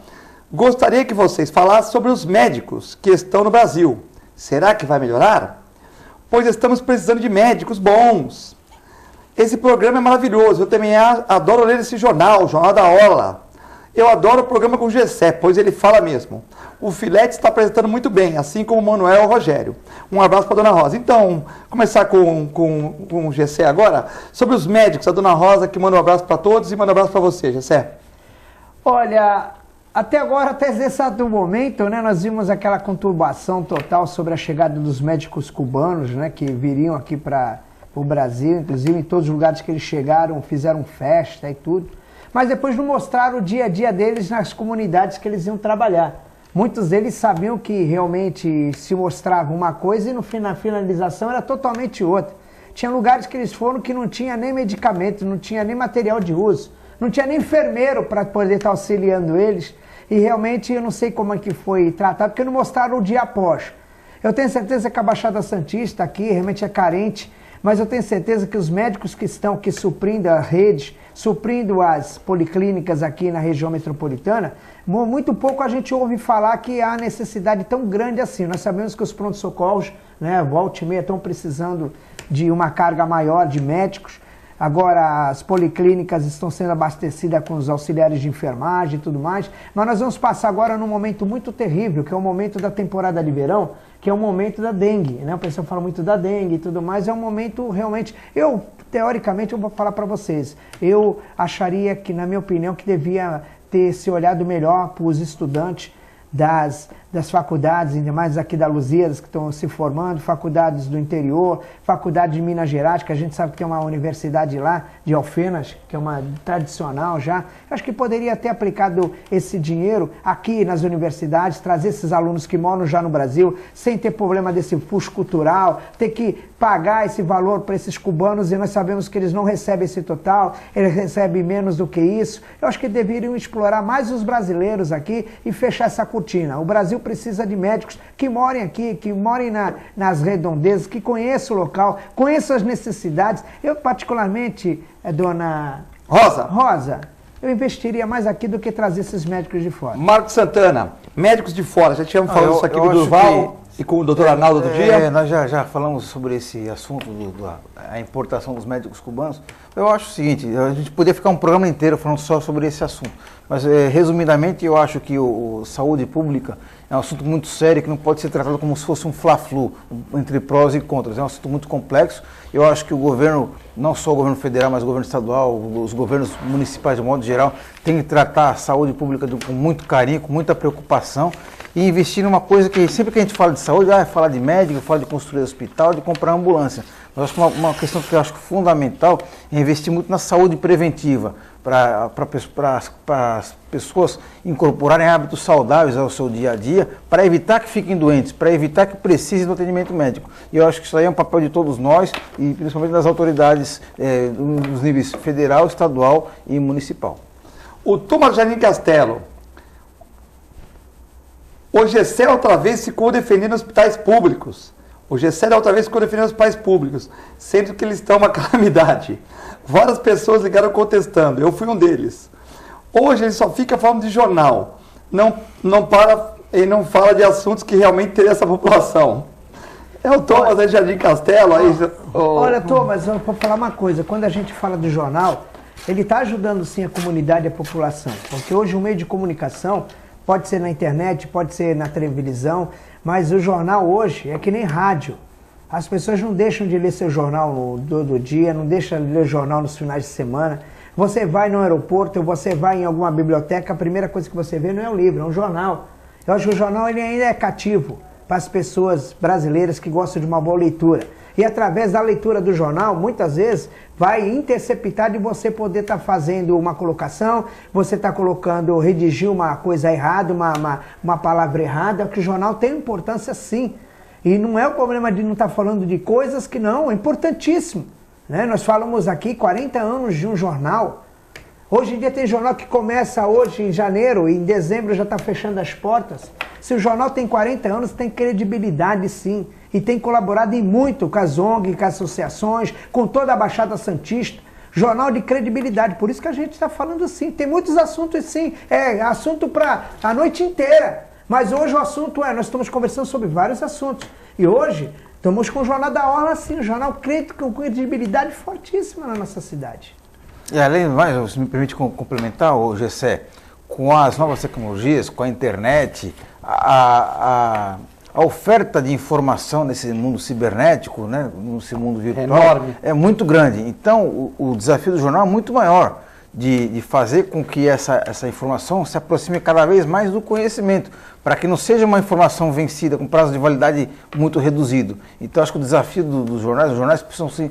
Gostaria que vocês falassem sobre os médicos que estão no Brasil. Será que vai melhorar? Pois estamos precisando de médicos bons. Esse programa é maravilhoso, eu também adoro ler esse jornal, o Jornal da Ola. Eu adoro o programa com o Gessé, pois ele fala mesmo. O Filete está apresentando muito bem, assim como o Manuel e o Rogério. Um abraço para a dona Rosa. Então, começar com o Gessé agora, sobre os médicos, a dona Rosa que manda um abraço para todos e manda um abraço para você, Gessé. Olha, até agora, até esse exato momento, né, nós vimos aquela conturbação total sobre a chegada dos médicos cubanos, né, que viriam aqui para o Brasil, inclusive em todos os lugares que eles chegaram, fizeram festa e tudo. Mas depois não mostraram o dia a dia deles nas comunidades que eles iam trabalhar. Muitos deles sabiam que realmente se mostrava uma coisa e na finalização era totalmente outra. Tinha lugares que eles foram que não tinha nem medicamento, não tinha nem material de uso, não tinha nem enfermeiro para poder estar auxiliando eles. E realmente eu não sei como é que foi tratado, porque não mostraram o dia após. Eu tenho certeza que a Baixada Santista aqui realmente é carente, mas eu tenho certeza que os médicos que estão aqui suprindo a rede, suprindo as policlínicas aqui na região metropolitana, muito pouco a gente ouve falar que há necessidade tão grande assim. Nós sabemos que os pronto-socorros, né, volta e meia, estão precisando de uma carga maior de médicos. Agora as policlínicas estão sendo abastecidas com os auxiliares de enfermagem e tudo mais. Mas nós vamos passar agora num momento muito terrível, que é o momento da temporada de verão, que é o momento da dengue, né? O pessoal fala muito da dengue e tudo mais, é um momento realmente... Teoricamente, eu vou falar para vocês, eu acharia que, na minha opinião, que devia ter se olhado melhor para os estudantes das faculdades, ainda mais aqui da Lusíadas, que estão se formando, faculdades do interior, faculdade de Minas Gerais, que a gente sabe que tem uma universidade lá, de Alfenas, que é uma tradicional já. Eu acho que poderia ter aplicado esse dinheiro aqui nas universidades, trazer esses alunos que moram já no Brasil, sem ter problema desse fuxo cultural, ter que pagar esse valor para esses cubanos, e nós sabemos que eles não recebem esse total, eles recebem menos do que isso. Eu acho que deveriam explorar mais os brasileiros aqui e fechar essa cortina. O Brasil precisa de médicos que morem aqui, que morem nas redondezas, que conheçam o local, conheçam as necessidades. Eu, particularmente, dona Rosa, eu investiria mais aqui do que trazer esses médicos de fora. Marcos Santana, médicos de fora, já tínhamos falado isso aqui com o Durval e com o doutor Arnaldo outro dia? Nós já falamos sobre esse assunto da importação dos médicos cubanos. Eu acho o seguinte, a gente poderia ficar um programa inteiro falando só sobre esse assunto, mas resumidamente eu acho que o saúde pública é um assunto muito sério que não pode ser tratado como se fosse um fla-flu entre prós e contras. É um assunto muito complexo. Eu acho que o governo, não só o governo federal, mas o governo estadual, os governos municipais de modo geral, tem que tratar a saúde pública com muito carinho, com muita preocupação e investir numa coisa que sempre que a gente fala de saúde, fala de médico, fala de construir hospital, de comprar ambulância. Mas acho que uma questão que eu acho fundamental é investir muito na saúde preventiva, para as pessoas incorporarem hábitos saudáveis ao seu dia a dia, para evitar que fiquem doentes, para evitar que precisem do atendimento médico. E eu acho que isso aí é um papel de todos nós, e principalmente das autoridades dos níveis federal, estadual e municipal. O Thomas Jardim Castelo. O Gessé outra vez ficou defendendo hospitais públicos. O Gessé outra vez ficou defendendo hospitais públicos, sendo que eles estão uma calamidade. Várias pessoas ligaram contestando, eu fui um deles. Hoje ele só fica falando de jornal, ele não fala de assuntos que realmente interessam a população. É o Thomas de Jardim Castelo. Olha, Thomas, eu vou falar uma coisa, quando a gente fala de jornal, ele está ajudando sim a comunidade e a população, porque hoje o meio de comunicação pode ser na internet, pode ser na televisão, mas o jornal hoje é que nem rádio. As pessoas não deixam de ler seu jornal todo dia, não deixam de ler jornal nos finais de semana. Você vai no aeroporto, você vai em alguma biblioteca, a primeira coisa que você vê não é um livro, é um jornal. Eu acho que o jornal ele ainda é cativo para as pessoas brasileiras que gostam de uma boa leitura. E através da leitura do jornal, muitas vezes, vai interceptar de você poder estar fazendo uma colocação, você está colocando, redigir uma coisa errada, uma palavra errada, que o jornal tem importância sim. E não é o problema de não estar falando de coisas que não, é importantíssimo. Né? Nós falamos aqui 40 anos de um jornal. Hoje em dia tem jornal que começa hoje em janeiro e em dezembro já está fechando as portas. Se o jornal tem 40 anos, tem credibilidade sim. E tem colaborado em muito com as ONG, com as associações, com toda a Baixada Santista. Jornal de credibilidade, por isso que a gente está falando sim. Tem muitos assuntos sim, assunto para a noite inteira. Mas hoje o assunto nós estamos conversando sobre vários assuntos. E hoje estamos com o Jornal da Orla, sim, um jornal crítico com credibilidade fortíssima na nossa cidade. E além do mais, se me permite complementar, Gessé, com as novas tecnologias, com a internet, a oferta de informação nesse mundo cibernético, né, nesse mundo virtual, enorme, é muito grande. Então, o desafio do jornal é muito maior, de fazer com que essa informação se aproxime cada vez mais do conhecimento, para que não seja uma informação vencida com prazo de validade muito reduzido. Então, acho que o desafio dos jornais, os jornais precisam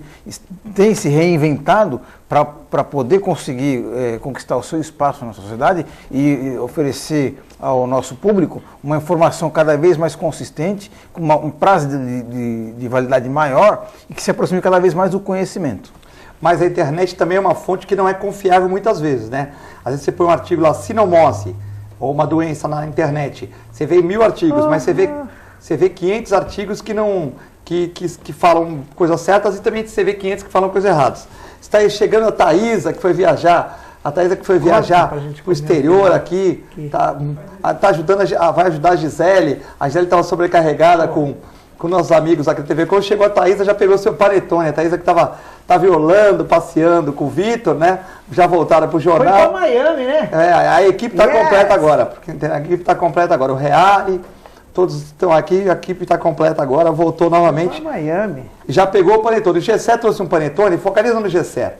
têm se reinventado para poder conseguir conquistar o seu espaço na sociedade e oferecer ao nosso público uma informação cada vez mais consistente, com um prazo de validade maior e que se aproxime cada vez mais do conhecimento. Mas a internet também é uma fonte que não é confiável muitas vezes, né? Às vezes você põe um artigo lá, sinomose, ou uma doença na internet, você vê 1000 artigos, mas você vê 500 artigos que falam coisas certas e também você vê 500 que falam coisas erradas. Está aí chegando a Thaisa, que foi viajar, para o exterior aqui, tá ajudando, vai ajudar a Gisele estava sobrecarregada com nossos amigos aqui da TV. Quando chegou a Thaisa, já pegou seu panetone, a Thaisa que estava violando, passeando com o Vitor, né? Já voltaram para o jornal. Foi para Miami, né? A equipe está completa agora. A equipe está completa agora. O Reale, todos estão aqui, a equipe está completa agora, voltou novamente. Foi para Miami. Já pegou o panetone. O Gessé trouxe um panetone, focaliza no Gessé.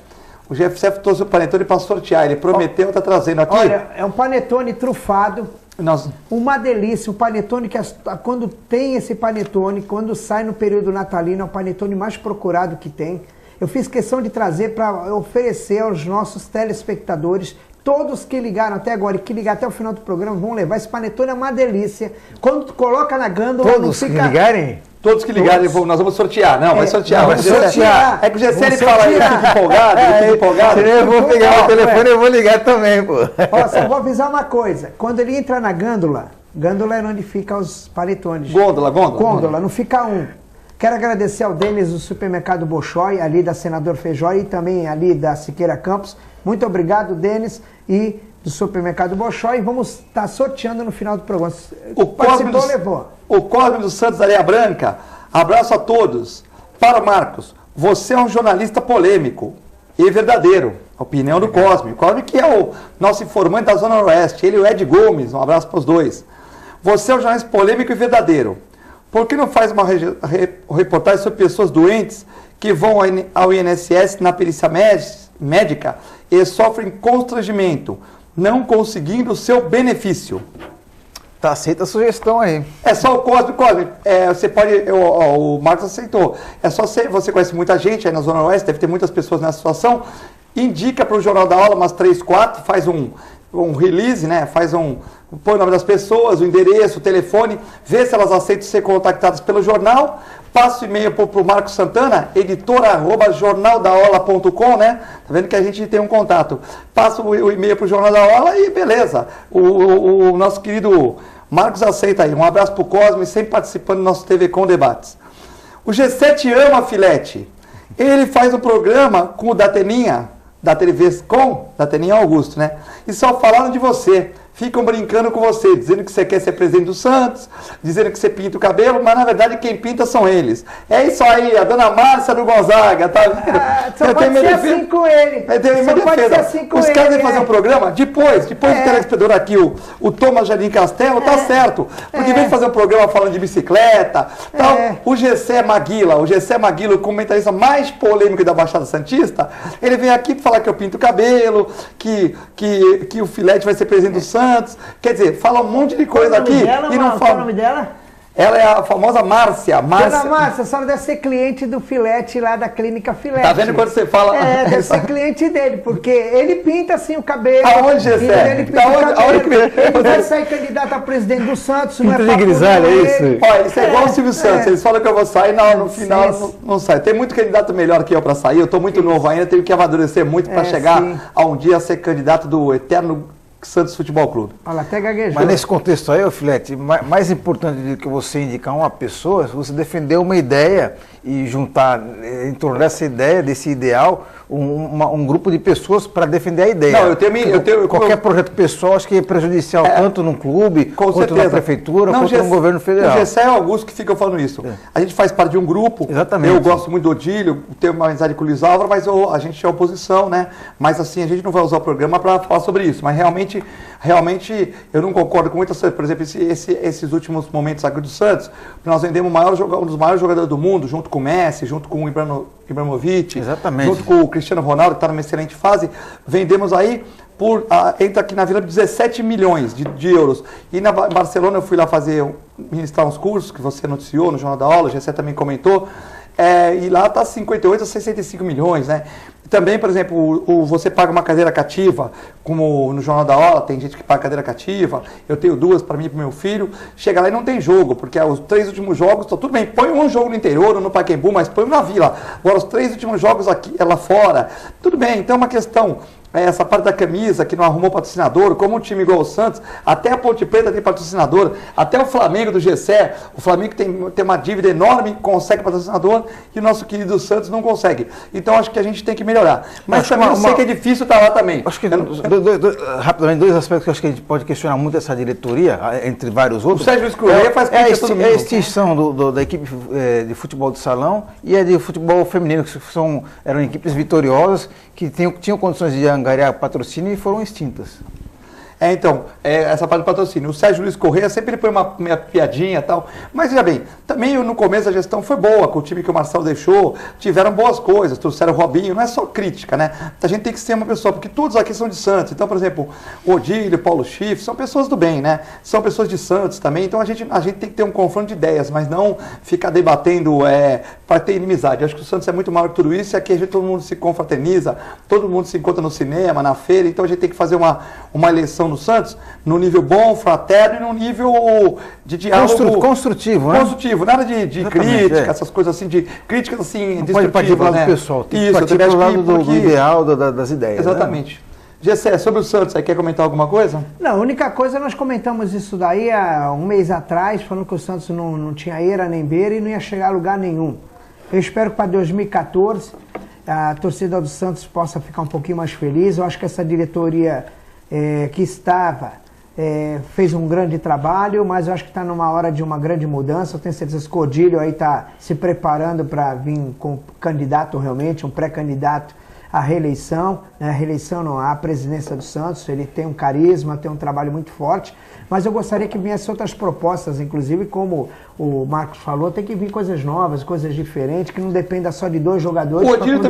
O Gessé trouxe o panetone para sortear, ele prometeu, está trazendo aqui. Olha, é um panetone trufado. Nossa. Uma delícia, o panetone que quando tem esse panetone, quando sai no período natalino, é o panetone mais procurado que tem. Eu fiz questão de trazer para oferecer aos nossos telespectadores, todos que ligaram até agora e que ligaram até o final do programa vão levar. Esse panetone é uma delícia. Quando tu coloca na gândula, todos que ligarem? Todos que ligarem, nós vamos sortear. Não, vai sortear. Vai sortear. É que o Gessé ele fala, ele fica empolgado, Eu vou pegar o telefone e eu vou ligar também, pô. Ó, só vou avisar uma coisa. Quando ele entra na gândula é onde fica os panetones. Gôndola. Gôndola, não fica um. Quero agradecer ao Denis do Supermercado Bolshoi, ali da Senador Feijó e também ali da Siqueira Campos. Muito obrigado, Denis, e do Supermercado Bolshoi. Vamos estar sorteando no final do programa. O Cosme dos Santos da Areia Branca. Abraço a todos. Para o Marcos, você é um jornalista polêmico e verdadeiro. Opinião do Cosme. O Cosme que é o nosso informante da Zona Oeste. Ele e o Ed Gomes. Um abraço para os dois. Você é um jornalista polêmico e verdadeiro. Por que não faz uma reportagem sobre pessoas doentes que vão ao INSS na perícia médica e sofrem constrangimento, não conseguindo o seu benefício? Tá aceita a sugestão aí. É só o Cosme. Você pode. O Marcos aceitou. É só você conhece muita gente aí na Zona Oeste, deve ter muitas pessoas nessa situação. Indica para o Jornal da Aula umas 3, 4, faz um release, né? Põe o nome das pessoas, o endereço, o telefone, vê se elas aceitam ser contactadas pelo jornal, passa o e-mail para o Marcos Santana, editora@jornaldaola.com, né? Tá vendo que a gente tem um contato. Passa o e-mail para o Jornal da Aula e beleza. O nosso querido Marcos aceita aí. Um abraço para o Cosme, sempre participando do nosso TV Com Debates. O G7 ama Filete. Ele faz um programa com o Dateninha, da TV Com, Dateninha Augusto, né? E só falaram de você. Ficam brincando com você, dizendo que você quer ser presidente do Santos, dizendo que você pinta o cabelo, mas na verdade quem pinta são eles. É isso aí, a dona Márcia do Gonzaga, tá vendo? Só pode ser assim com ele. Só pode ser assim com ele. Os caras vêm fazer um programa, depois do telespectador aqui, o Thomas Jardim Castelo, tá certo. Porque vem fazer um programa falando de bicicleta, tal. O Gessé Maguila, o comentarista mais polêmico da Baixada Santista, ele vem aqui falar que eu pinto o cabelo, que o Filete vai ser presidente do Santos. Quer dizer, fala um monte de coisa aqui e não fala. Qual é o nome dela? Ela é a famosa Márcia. Dona Márcia, a senhora deve ser cliente do Filete lá da Clínica Filete. Tá vendo quando você fala? Deve ser cliente dele, porque ele pinta assim o cabelo. Aonde, Gessé? Ele pinta o cabelo. Ele vai sair candidato a presidente do Santos. Pinta de grisalha, é isso? Olha, isso é igual o Silvio Santos. Eles falam que eu vou sair, no final não sai. Tem muito candidato melhor que eu para sair. Eu tô muito novo ainda, tenho que amadurecer muito para chegar a um dia a ser candidato do eterno Santos Futebol Clube. Olha, até gaguejou. Mas nesse contexto aí, Filete, mais importante do que você indicar uma pessoa, você defender uma ideia e juntar em torno dessa ideia, desse ideal, um grupo de pessoas para defender a ideia. Não, qualquer projeto pessoal acho que é prejudicial tanto num clube, quanto na prefeitura, quanto no governo federal. O Gessé e o Augusto que ficam falando isso. A gente faz parte de um grupo. Exatamente. Eu gosto muito do Odílio, tenho uma amizade com o Luiz Álvaro, mas a gente é oposição, né? Mas assim, a gente não vai usar o programa para falar sobre isso. Mas realmente eu não concordo com muitas coisas. Por exemplo, esses últimos momentos aqui do Santos, nós vendemos um dos maiores jogadores do mundo, junto com o Messi, junto com o Ibrahimovic, exatamente, junto com o Cristiano Ronaldo, que está numa excelente fase. Vendemos aí entra aqui na Vila 17 milhões de euros. E na Barcelona eu fui lá ministrar uns cursos que você noticiou no Jornal da Aula, o Gessé também comentou. E lá está 58 a 65 milhões, né? Também, por exemplo, você paga uma cadeira cativa, como no Jornal da Aula, tem gente que paga cadeira cativa, eu tenho 2 para mim e para o meu filho, chega lá e não tem jogo, porque os 3 últimos jogos, tudo bem, põe um jogo no interior ou no Pacaembu, mas põe na Vila. Agora, os 3 últimos jogos aqui, lá fora, tudo bem, então é uma questão. Essa parte da camisa que não arrumou patrocinador, como um time igual o Santos, até a Ponte Preta tem patrocinador, até o Flamengo do Gessé, o Flamengo tem uma dívida enorme, consegue patrocinador, e o nosso querido Santos não consegue. Então acho que a gente tem que melhorar. Mas também eu sei que é difícil estar lá também. Acho que, rapidamente, 2 aspectos que eu acho que a gente pode questionar muito essa diretoria, entre vários outros. O Sérgio Escurreia faz parte todo mundo. É a extinção da equipe de futebol de salão e a de futebol feminino, que eram equipes vitoriosas, que tinham condições de angariar patrocínio e foram extintas. Essa parte do patrocínio. O Sérgio Luiz Corrêa sempre põe uma piadinha e tal. Mas, veja bem, também no começo a gestão foi boa, com o time que o Marcelo deixou, tiveram boas coisas, trouxeram o Robinho, não é só crítica, né? A gente tem que ser uma pessoa, porque todos aqui são de Santos. Então, por exemplo, o Odílio, Paulo Schiff, são pessoas do bem, né? São pessoas de Santos também. Então, a gente tem que ter um confronto de ideias, mas não ficar debatendo para ter inimizade. Eu acho que o Santos é muito maior que tudo isso, e aqui todo mundo se confraterniza, todo mundo se encontra no cinema, na feira, então a gente tem que fazer uma eleição no Santos no nível bom, fraterno e no nível de diálogo construtivo, né? Construtivo, nada de crítica, essas coisas assim, de críticas assim, não pode partir para o lado pessoal, tem que partir para o lado do ideal, das ideias. Exatamente. Né? Gessé, sobre o Santos, você quer comentar alguma coisa? Não, a única coisa, nós comentamos isso daí há um mês atrás, falando que o Santos não tinha eira nem beira e não ia chegar a lugar nenhum. Eu espero que para 2014 a torcida do Santos possa ficar um pouquinho mais feliz. Eu acho que essa diretoria que estava fez um grande trabalho, mas eu acho que está numa hora de uma grande mudança. Eu tenho certeza que o Odílio aí está se preparando para vir com candidato realmente, um pré-candidato à reeleição, né? A reeleição não, à presidência do Santos. Ele tem um carisma, tem um trabalho muito forte, mas eu gostaria que viessem outras propostas, inclusive como o Marcos falou, tem que vir coisas novas, coisas diferentes, que não dependa só de 2 jogadores. O Odílio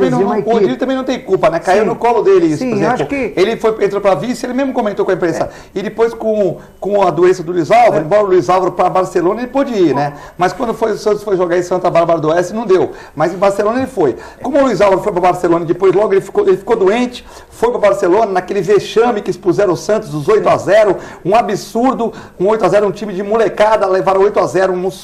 também não tem culpa, né? Caiu no colo dele isso, sim, por exemplo. Acho que... Ele entrou para vice, ele mesmo comentou com a imprensa. E depois com a doença do Luiz Álvaro, embora o Luiz Álvaro para Barcelona ele pôde ir, né? Mas quando o Santos foi jogar em Santa Bárbara do Oeste, não deu. Mas em Barcelona ele foi. Como o Luiz Álvaro foi para Barcelona e depois logo ele ficou doente, foi para Barcelona, naquele vexame que expuseram o Santos, os 8-0, um absurdo, um 8-0, um time de molecada, levaram 8-0,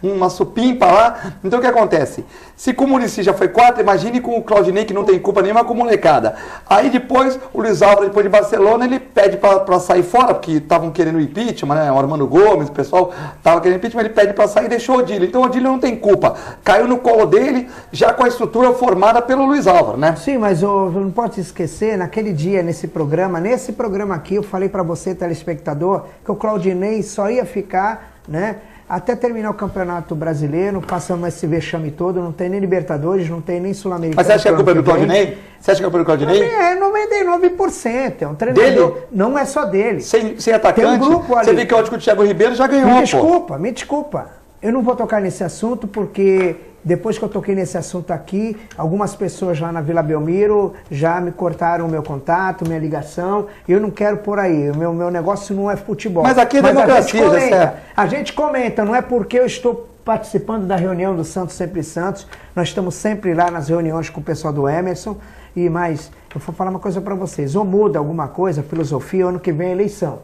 uma supimpa lá. Então o que acontece? Se com o Muricy já foi 4, imagine com o Claudinei, que não tem culpa nenhuma com molecada. Aí depois, o Luiz Álvaro, depois de Barcelona, ele pede para sair fora, porque estavam querendo o impeachment, né? O Armando Gomes, o pessoal estava querendo impeachment, ele pede para sair e deixou o Odílio. Então o Odílio não tem culpa. Caiu no colo dele, já com a estrutura formada pelo Luiz Álvaro, né? Sim, mas não pode esquecer, naquele dia, nesse programa aqui, eu falei para você, telespectador, que o Claudinei só ia ficar, né, até terminar o Campeonato Brasileiro. Passamos esse vexame todo, não tem nem Libertadores, não tem nem Sul-Americano. Mas você acha que é culpa do Claudinei? Você acha que é culpa do Claudinei? É 99%, é um treinador. Dele? Não é só dele. Sem atacante? Tem um grupo ali. Você viu que o Thiago Ribeiro já ganhou, Me desculpa. Eu não vou tocar nesse assunto porque depois que eu toquei nesse assunto aqui, algumas pessoas lá na Vila Belmiro já me cortaram o meu contato, minha ligação, e eu não quero por aí. O meu negócio não é futebol. Mas aqui é democracia, já certo. A gente comenta, não é porque eu estou participando da reunião do Santos Sempre Santos, nós estamos sempre lá nas reuniões com o pessoal do Emerson, mas eu vou falar uma coisa para vocês, ou muda alguma coisa, filosofia, ano que vem é eleição.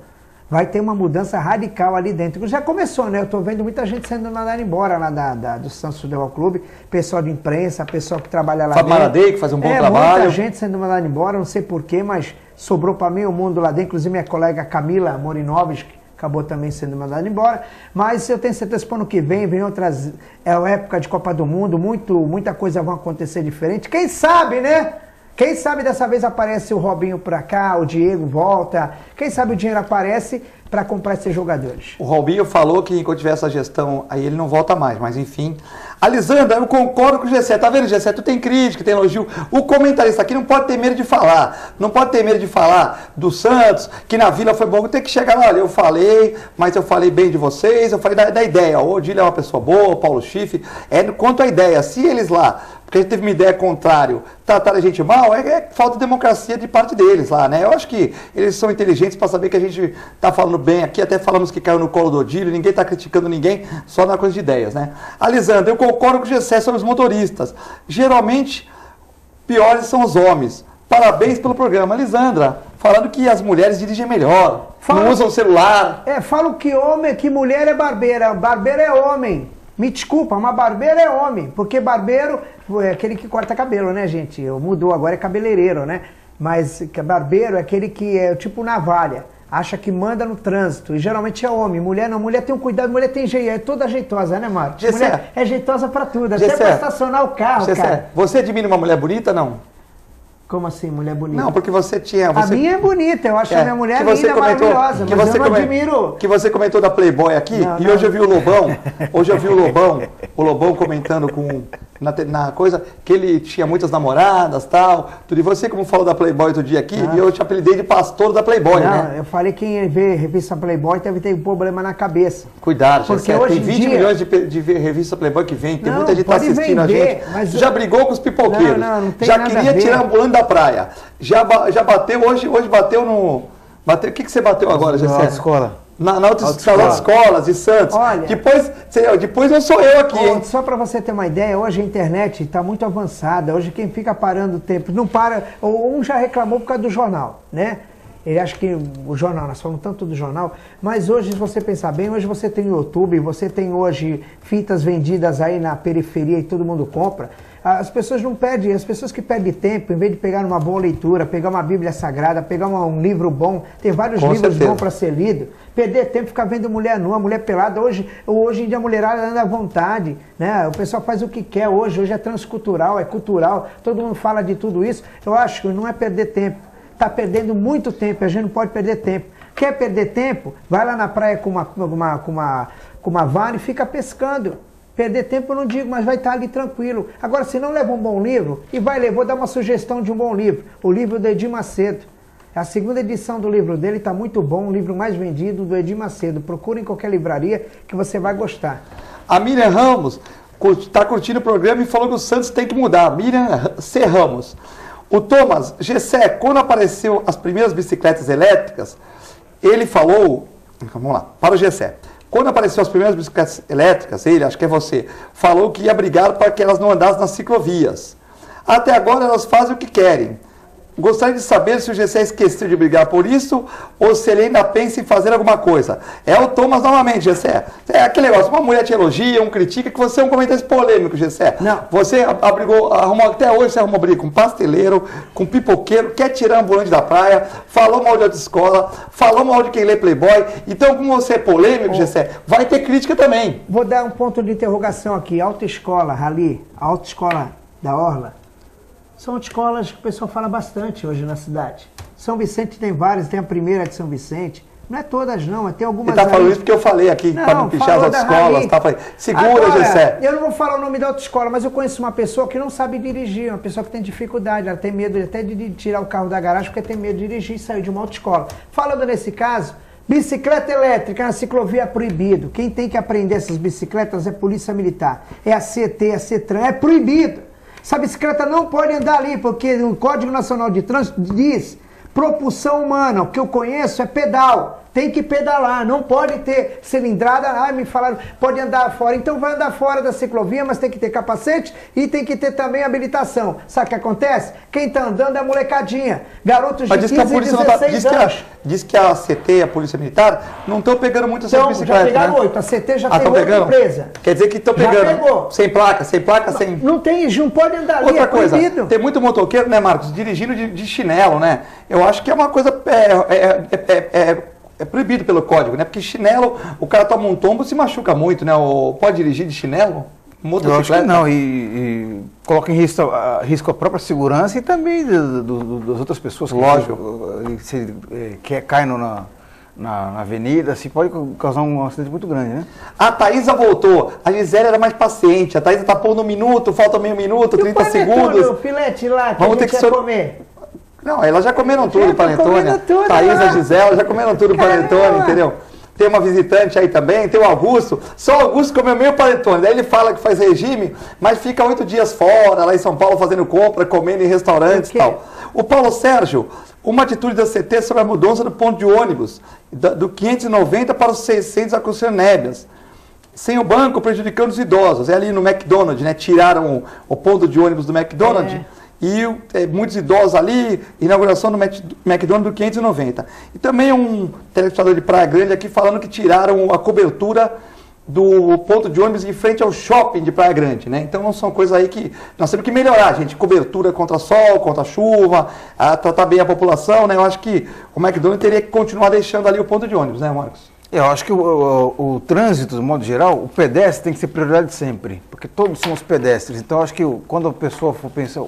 Vai ter uma mudança radical ali dentro. Já começou, né? Eu tô vendo muita gente sendo mandada embora lá do Santos Futebol Clube, pessoal de imprensa, pessoal que trabalha lá dentro. Maradei, que faz um bom trabalho. Muita gente sendo mandada embora, não sei porquê, mas sobrou para meio mundo lá dentro, inclusive minha colega Camila Morinovski, que acabou também sendo mandada embora. Mas eu tenho certeza que para o ano que vem outras... É a época de Copa do Mundo, muita coisa vai acontecer diferente. Quem sabe, né? Quem sabe dessa vez aparece o Robinho pra cá, o Diego volta. Quem sabe o dinheiro aparece para comprar esses jogadores. O Robinho falou que enquanto tiver essa gestão, aí ele não volta mais, mas enfim. Alisandra, eu concordo com o Gessé. Tá vendo, Gessé? Tu tem crítica, tem elogio. O comentarista aqui não pode ter medo de falar. Não pode ter medo de falar do Santos, que na Vila foi bom. Tem que chegar lá, olha, eu falei, mas eu falei bem de vocês, eu falei da ideia. O Odílio é uma pessoa boa, o Paulo Schiff. Quanto à ideia, se eles lá, porque a gente teve uma ideia contrária, tratar a gente mal, é falta de democracia de parte deles lá, né? Eu acho que eles são inteligentes para saber que a gente tá falando bem aqui, até falamos que caiu no colo do Odílio, ninguém tá criticando ninguém, só na coisa de ideias, né? Alisandra, eu concordo com o Gessé sobre os motoristas. Geralmente, piores são os homens. Parabéns pelo programa. Alisandra, falando que as mulheres dirigem melhor, não usam celular. Falo que mulher é barbeira, barbeiro é homem. Me desculpa, mas barbeiro é homem, porque barbeiro é aquele que corta cabelo, né, gente? Mudou, agora é cabeleireiro, né? Mas barbeiro é aquele que é tipo navalha, acha que manda no trânsito, e geralmente é homem. Mulher não, mulher tem um cuidado, mulher tem jeito, é toda jeitosa, né, Marcos? Mulher é jeitosa pra tudo, até pra estacionar o carro, cara. Você admira uma mulher bonita, não? Como assim, mulher bonita? Não, porque você tinha... A minha é bonita, eu acho a minha mulher linda, maravilhosa, mas eu não admiro... Que você comentou da Playboy aqui, e hoje eu vi o Lobão comentando na coisa, que ele tinha muitas namoradas, tal, tudo. E você, como falou da Playboy outro dia aqui, e eu te apelidei de pastor da Playboy, né? Eu falei que quem vê revista Playboy deve ter um problema na cabeça. Cuidado, porque hoje tem 20 milhões de revista Playboy que vem, tem muita gente que tá assistindo a gente. Mas já brigou com os pipoqueiros, não tem já nada queria tirar a ambulante da praia, já bateu, hoje bateu no... O que você bateu agora, Gessé? Na escola. Na autoescola de Santos. Olha, depois não sou eu aqui, hein? Só para você ter uma ideia, hoje a internet está muito avançada. Hoje quem fica parando o tempo, não para... Um já reclamou por causa do jornal, né? Ele acha que o jornal, nós falamos tanto do jornal, mas hoje, se você pensar bem, hoje você tem o YouTube, você tem hoje fitas vendidas aí na periferia e todo mundo compra. As pessoas não perdem, as pessoas que perdem tempo, em vez de pegar uma boa leitura, pegar uma Bíblia Sagrada, pegar um livro bom, tem vários livros bons para ser lido, perder tempo ficar vendo mulher nua, mulher pelada. Hoje em dia a mulherada anda à vontade, né? O pessoal faz o que quer hoje é transcultural, é cultural, todo mundo fala de tudo isso. Eu acho que não é perder tempo, está perdendo muito tempo, a gente não pode perder tempo. Quer perder tempo? Vai lá na praia com uma vara e fica pescando. Perder tempo eu não digo, mas vai estar ali tranquilo. Agora, se não leva um bom livro, e vai ler, vou dar uma sugestão de um bom livro. O livro do Edir Macedo. A segunda edição do livro dele está muito bom, o livro mais vendido do Edir Macedo. Procure em qualquer livraria que você vai gostar. A Miriam Ramos está curtindo o programa e falou que o Santos tem que mudar. Miriam C. Ramos. O Thomas, Gessé, quando apareceu as primeiras bicicletas elétricas, ele falou, vamos lá, para o Gessé. Quando apareceu as primeiras bicicletas elétricas, ele, acho que é você, falou que ia brigar para que elas não andassem nas ciclovias. Até agora elas fazem o que querem. Gostaria de saber se o Gessé esqueceu de brigar por isso ou se ele ainda pensa em fazer alguma coisa. É o Thomas novamente, Gessé. É aquele negócio, uma mulher te elogia, critica, que você é um comentarista polêmico, Gessé. Não. Você arrumou, até hoje você arrumou briga com pasteleiro, com pipoqueiro, quer tirar ambulante da praia, falou mal de autoescola, falou mal de quem lê Playboy. Então, como você é polêmico, Gessé, vai ter crítica também. Vou dar um ponto de interrogação aqui. Autoescola, Rally, a autoescola da Orla. São escolas que o pessoal fala bastante hoje na cidade. São Vicente tem várias, tem a primeira de São Vicente. Não é todas não, tem algumas. Ele está falando isso porque eu falei aqui, para não pichar as autoescolas. Tá, segura, agora, Gessé. Eu não vou falar o nome da autoescola, mas eu conheço uma pessoa que não sabe dirigir, uma pessoa que tem dificuldade, ela tem medo até de tirar o carro da garagem porque tem medo de dirigir e sair de uma autoescola. Falando nesse caso, bicicleta elétrica na ciclovia é proibido. Quem tem que aprender essas bicicletas é a Polícia Militar, é a CT, a CETRAN, é proibido. Essa bicicleta não pode andar ali, porque o Código Nacional de Trânsito diz propulsão humana. O que eu conheço é pedal. Tem que pedalar, não pode ter cilindrada. Me falaram, pode andar fora. Então vai andar fora da ciclovia, mas tem que ter capacete e tem que ter também habilitação. Sabe o que acontece? Quem está andando é a molecadinha. Garotos de 15 e 16 anos. Diz que a CT e a Polícia Militar não estão pegando muito essas bicicletas, já pegaram 8. A CT já tem 8 presa. Quer dizer que estão pegando. Sem placa, sem... Não tem, não pode andar ali, outra coisa, tem muito motoqueiro, né, Marcos, dirigindo de chinelo, né? Eu acho que é uma coisa... É proibido pelo código, né? Porque chinelo, o cara toma um tombo e se machuca muito, né? Pode dirigir de chinelo? Eu acho que não, e coloca em risco a própria segurança e também das outras pessoas. Lógico. Se cai na avenida, assim, pode causar um acidente muito grande, né? A Thaísa voltou. A Gisele era mais paciente. A Thaísa tá pondo 1 minuto, falta meio minuto, 30 segundos. O filete lá, que vamos a gente ia comer. Não, elas já comeram tudo, Panetone. Thaísa, Gisela, já comeram tudo, Panetone, entendeu? Tem uma visitante aí também, tem o Augusto. Só o Augusto comeu meio Panetone. Daí ele fala que faz regime, mas fica 8 dias fora, lá em São Paulo, fazendo compra, comendo em restaurantes e tal. O Paulo Sérgio, uma atitude da CT sobre a mudança do ponto de ônibus, do 590 para os 600 a Nébias. Sem o banco, prejudicando os idosos. É ali no McDonald's, né? Tiraram o ponto de ônibus do McDonald's. E muitos idosos ali, inauguração do McDonald's do 590. E também um telespectador de Praia Grande aqui falando que tiraram a cobertura do ponto de ônibus em frente ao shopping de Praia Grande, né? Então são coisas aí que nós temos que melhorar, gente. Cobertura contra sol, contra chuva, tratar bem a população, né? Eu acho que o McDonald's teria que continuar deixando ali o ponto de ônibus, né, Marcos? Eu acho que o trânsito, de modo geral, o pedestre tem que ser prioridade sempre, porque todos somos pedestres. Então, eu acho que quando a pessoa for pensar,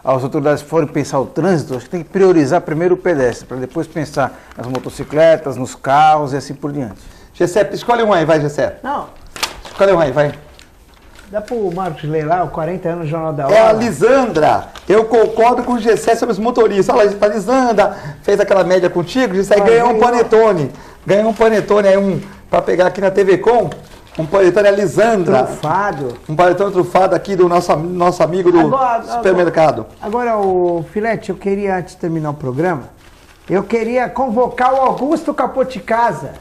as autoridades forem pensar o trânsito, acho que tem que priorizar primeiro o pedestre, para depois pensar nas motocicletas, nos carros e assim por diante. Gessé, escolhe um aí, vai, Gessé. Não. Escolhe um aí, vai. Dá para o Marcos ler lá, o 40 anos do Jornal da Hora. É a Lisandra. Eu concordo com o Gessé sobre os motoristas. Olha, a Lisandra fez aquela média contigo, Gessé ganhou um panetone. Ganhou um panetone aí, para pegar aqui na TV Com. Um panetone, a Lisandra. Trufado. Um panetone trufado aqui do nosso amigo do supermercado. Agora, o Filete, eu queria, antes de terminar o programa, eu queria convocar o Augusto Capoticasa,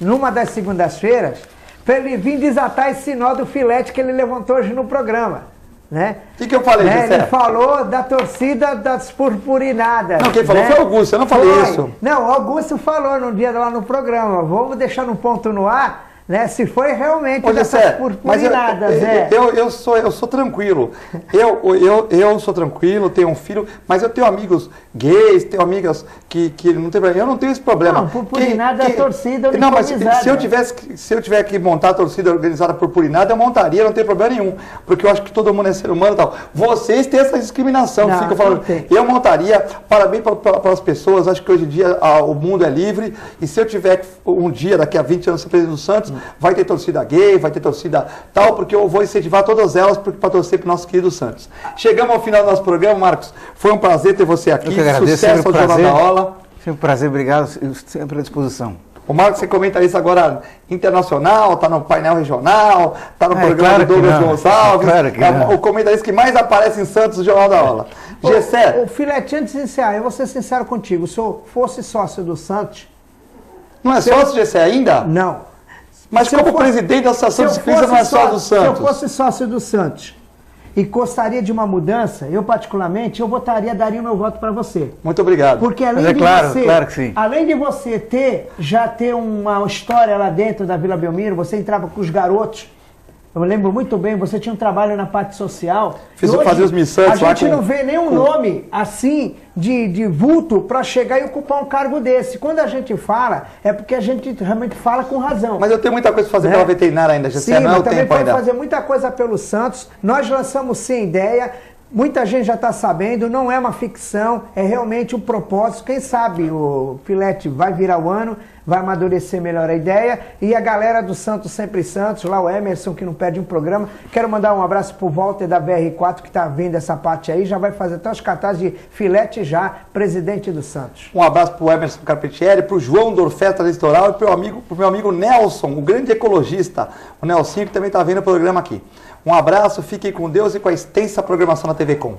numa das segundas-feiras, para ele vir desatar esse nó do Filete que ele levantou hoje no programa. Né? O que eu falei, Gessé? Ele falou da torcida das purpurinadas. Não, quem falou foi o Augusto, eu não falei isso. Não, o Augusto falou num dia lá no programa. Vamos deixar um ponto no ar, né? Se foi realmente Ô, dessas Gessé, purpurinadas, eu sou tranquilo. Eu sou tranquilo, tenho um filho, mas eu tenho amigos gays, tenho amigas que não tem problema. Eu não tenho esse problema. Não, purpurinada é a torcida Não, mas uniformizada. se eu tiver que montar a torcida organizada purpurinada, eu montaria, não tem problema nenhum. Porque eu acho que todo mundo é ser humano e tal. Vocês têm essa discriminação, Não, ficam falando. Eu montaria, parabéns para as pessoas, acho que hoje em dia o mundo é livre, e se eu tiver um dia, daqui a 20 anos, ser presidente do Santos, vai ter torcida gay, vai ter torcida tal, porque eu vou incentivar todas elas para torcer para o nosso querido Santos. Chegamos ao final do nosso programa, Marcos. Foi um prazer ter você aqui. Eu que agradeço, Sucesso ao Jornal da Ola. Foi um prazer, obrigado, sempre à disposição. O Marcos é comentarista agora internacional, está no painel regional, está no programa do Douglas Gonçalves. O comentarista que mais aparece em Santos, o Jornal da Ola. Gessé. O Filete, antes de encerrar, eu vou ser sincero contigo. Se eu fosse sócio do Santos... Não é sócio, Gessé, ainda? Não. Mas como presidente da Associação de Ciclistas não é sócio do Santos? Se eu fosse sócio do Santos e gostaria de uma mudança, eu particularmente, daria o meu voto para você. Muito obrigado. Porque além de você, claro que sim. Além de você já ter uma história lá dentro da Vila Belmiro, você entrava com os garotos. Eu me lembro muito bem, você tinha um trabalho na parte social. Fazer os missantes lá. A gente não vê nenhum nome assim de vulto para chegar e ocupar um cargo desse. Quando a gente fala, é porque a gente realmente fala com razão. Mas eu tenho muita coisa para fazer pela veterinária ainda, Gessé, não é o tempo ainda. Também pode fazer muita coisa pelo Santos. Nós lançamos sem ideia. Muita gente já está sabendo, não é uma ficção, é realmente um propósito. Quem sabe o Filete vai virar o ano, vai amadurecer melhor a ideia. E a galera do Santos Sempre Santos, lá o Emerson, que não perde um programa. Quero mandar um abraço pro Walter da BR4, que está vendo essa parte aí, já vai fazer até os cartazes de Filete já, presidente do Santos. Um abraço pro Emerson Carpentieri, pro João do Orfesta Litoral e pro meu amigo Nelson, o grande ecologista, o Nelsinho, que também está vendo o programa aqui. Um abraço, fiquem com Deus e com a extensa programação na TV Com.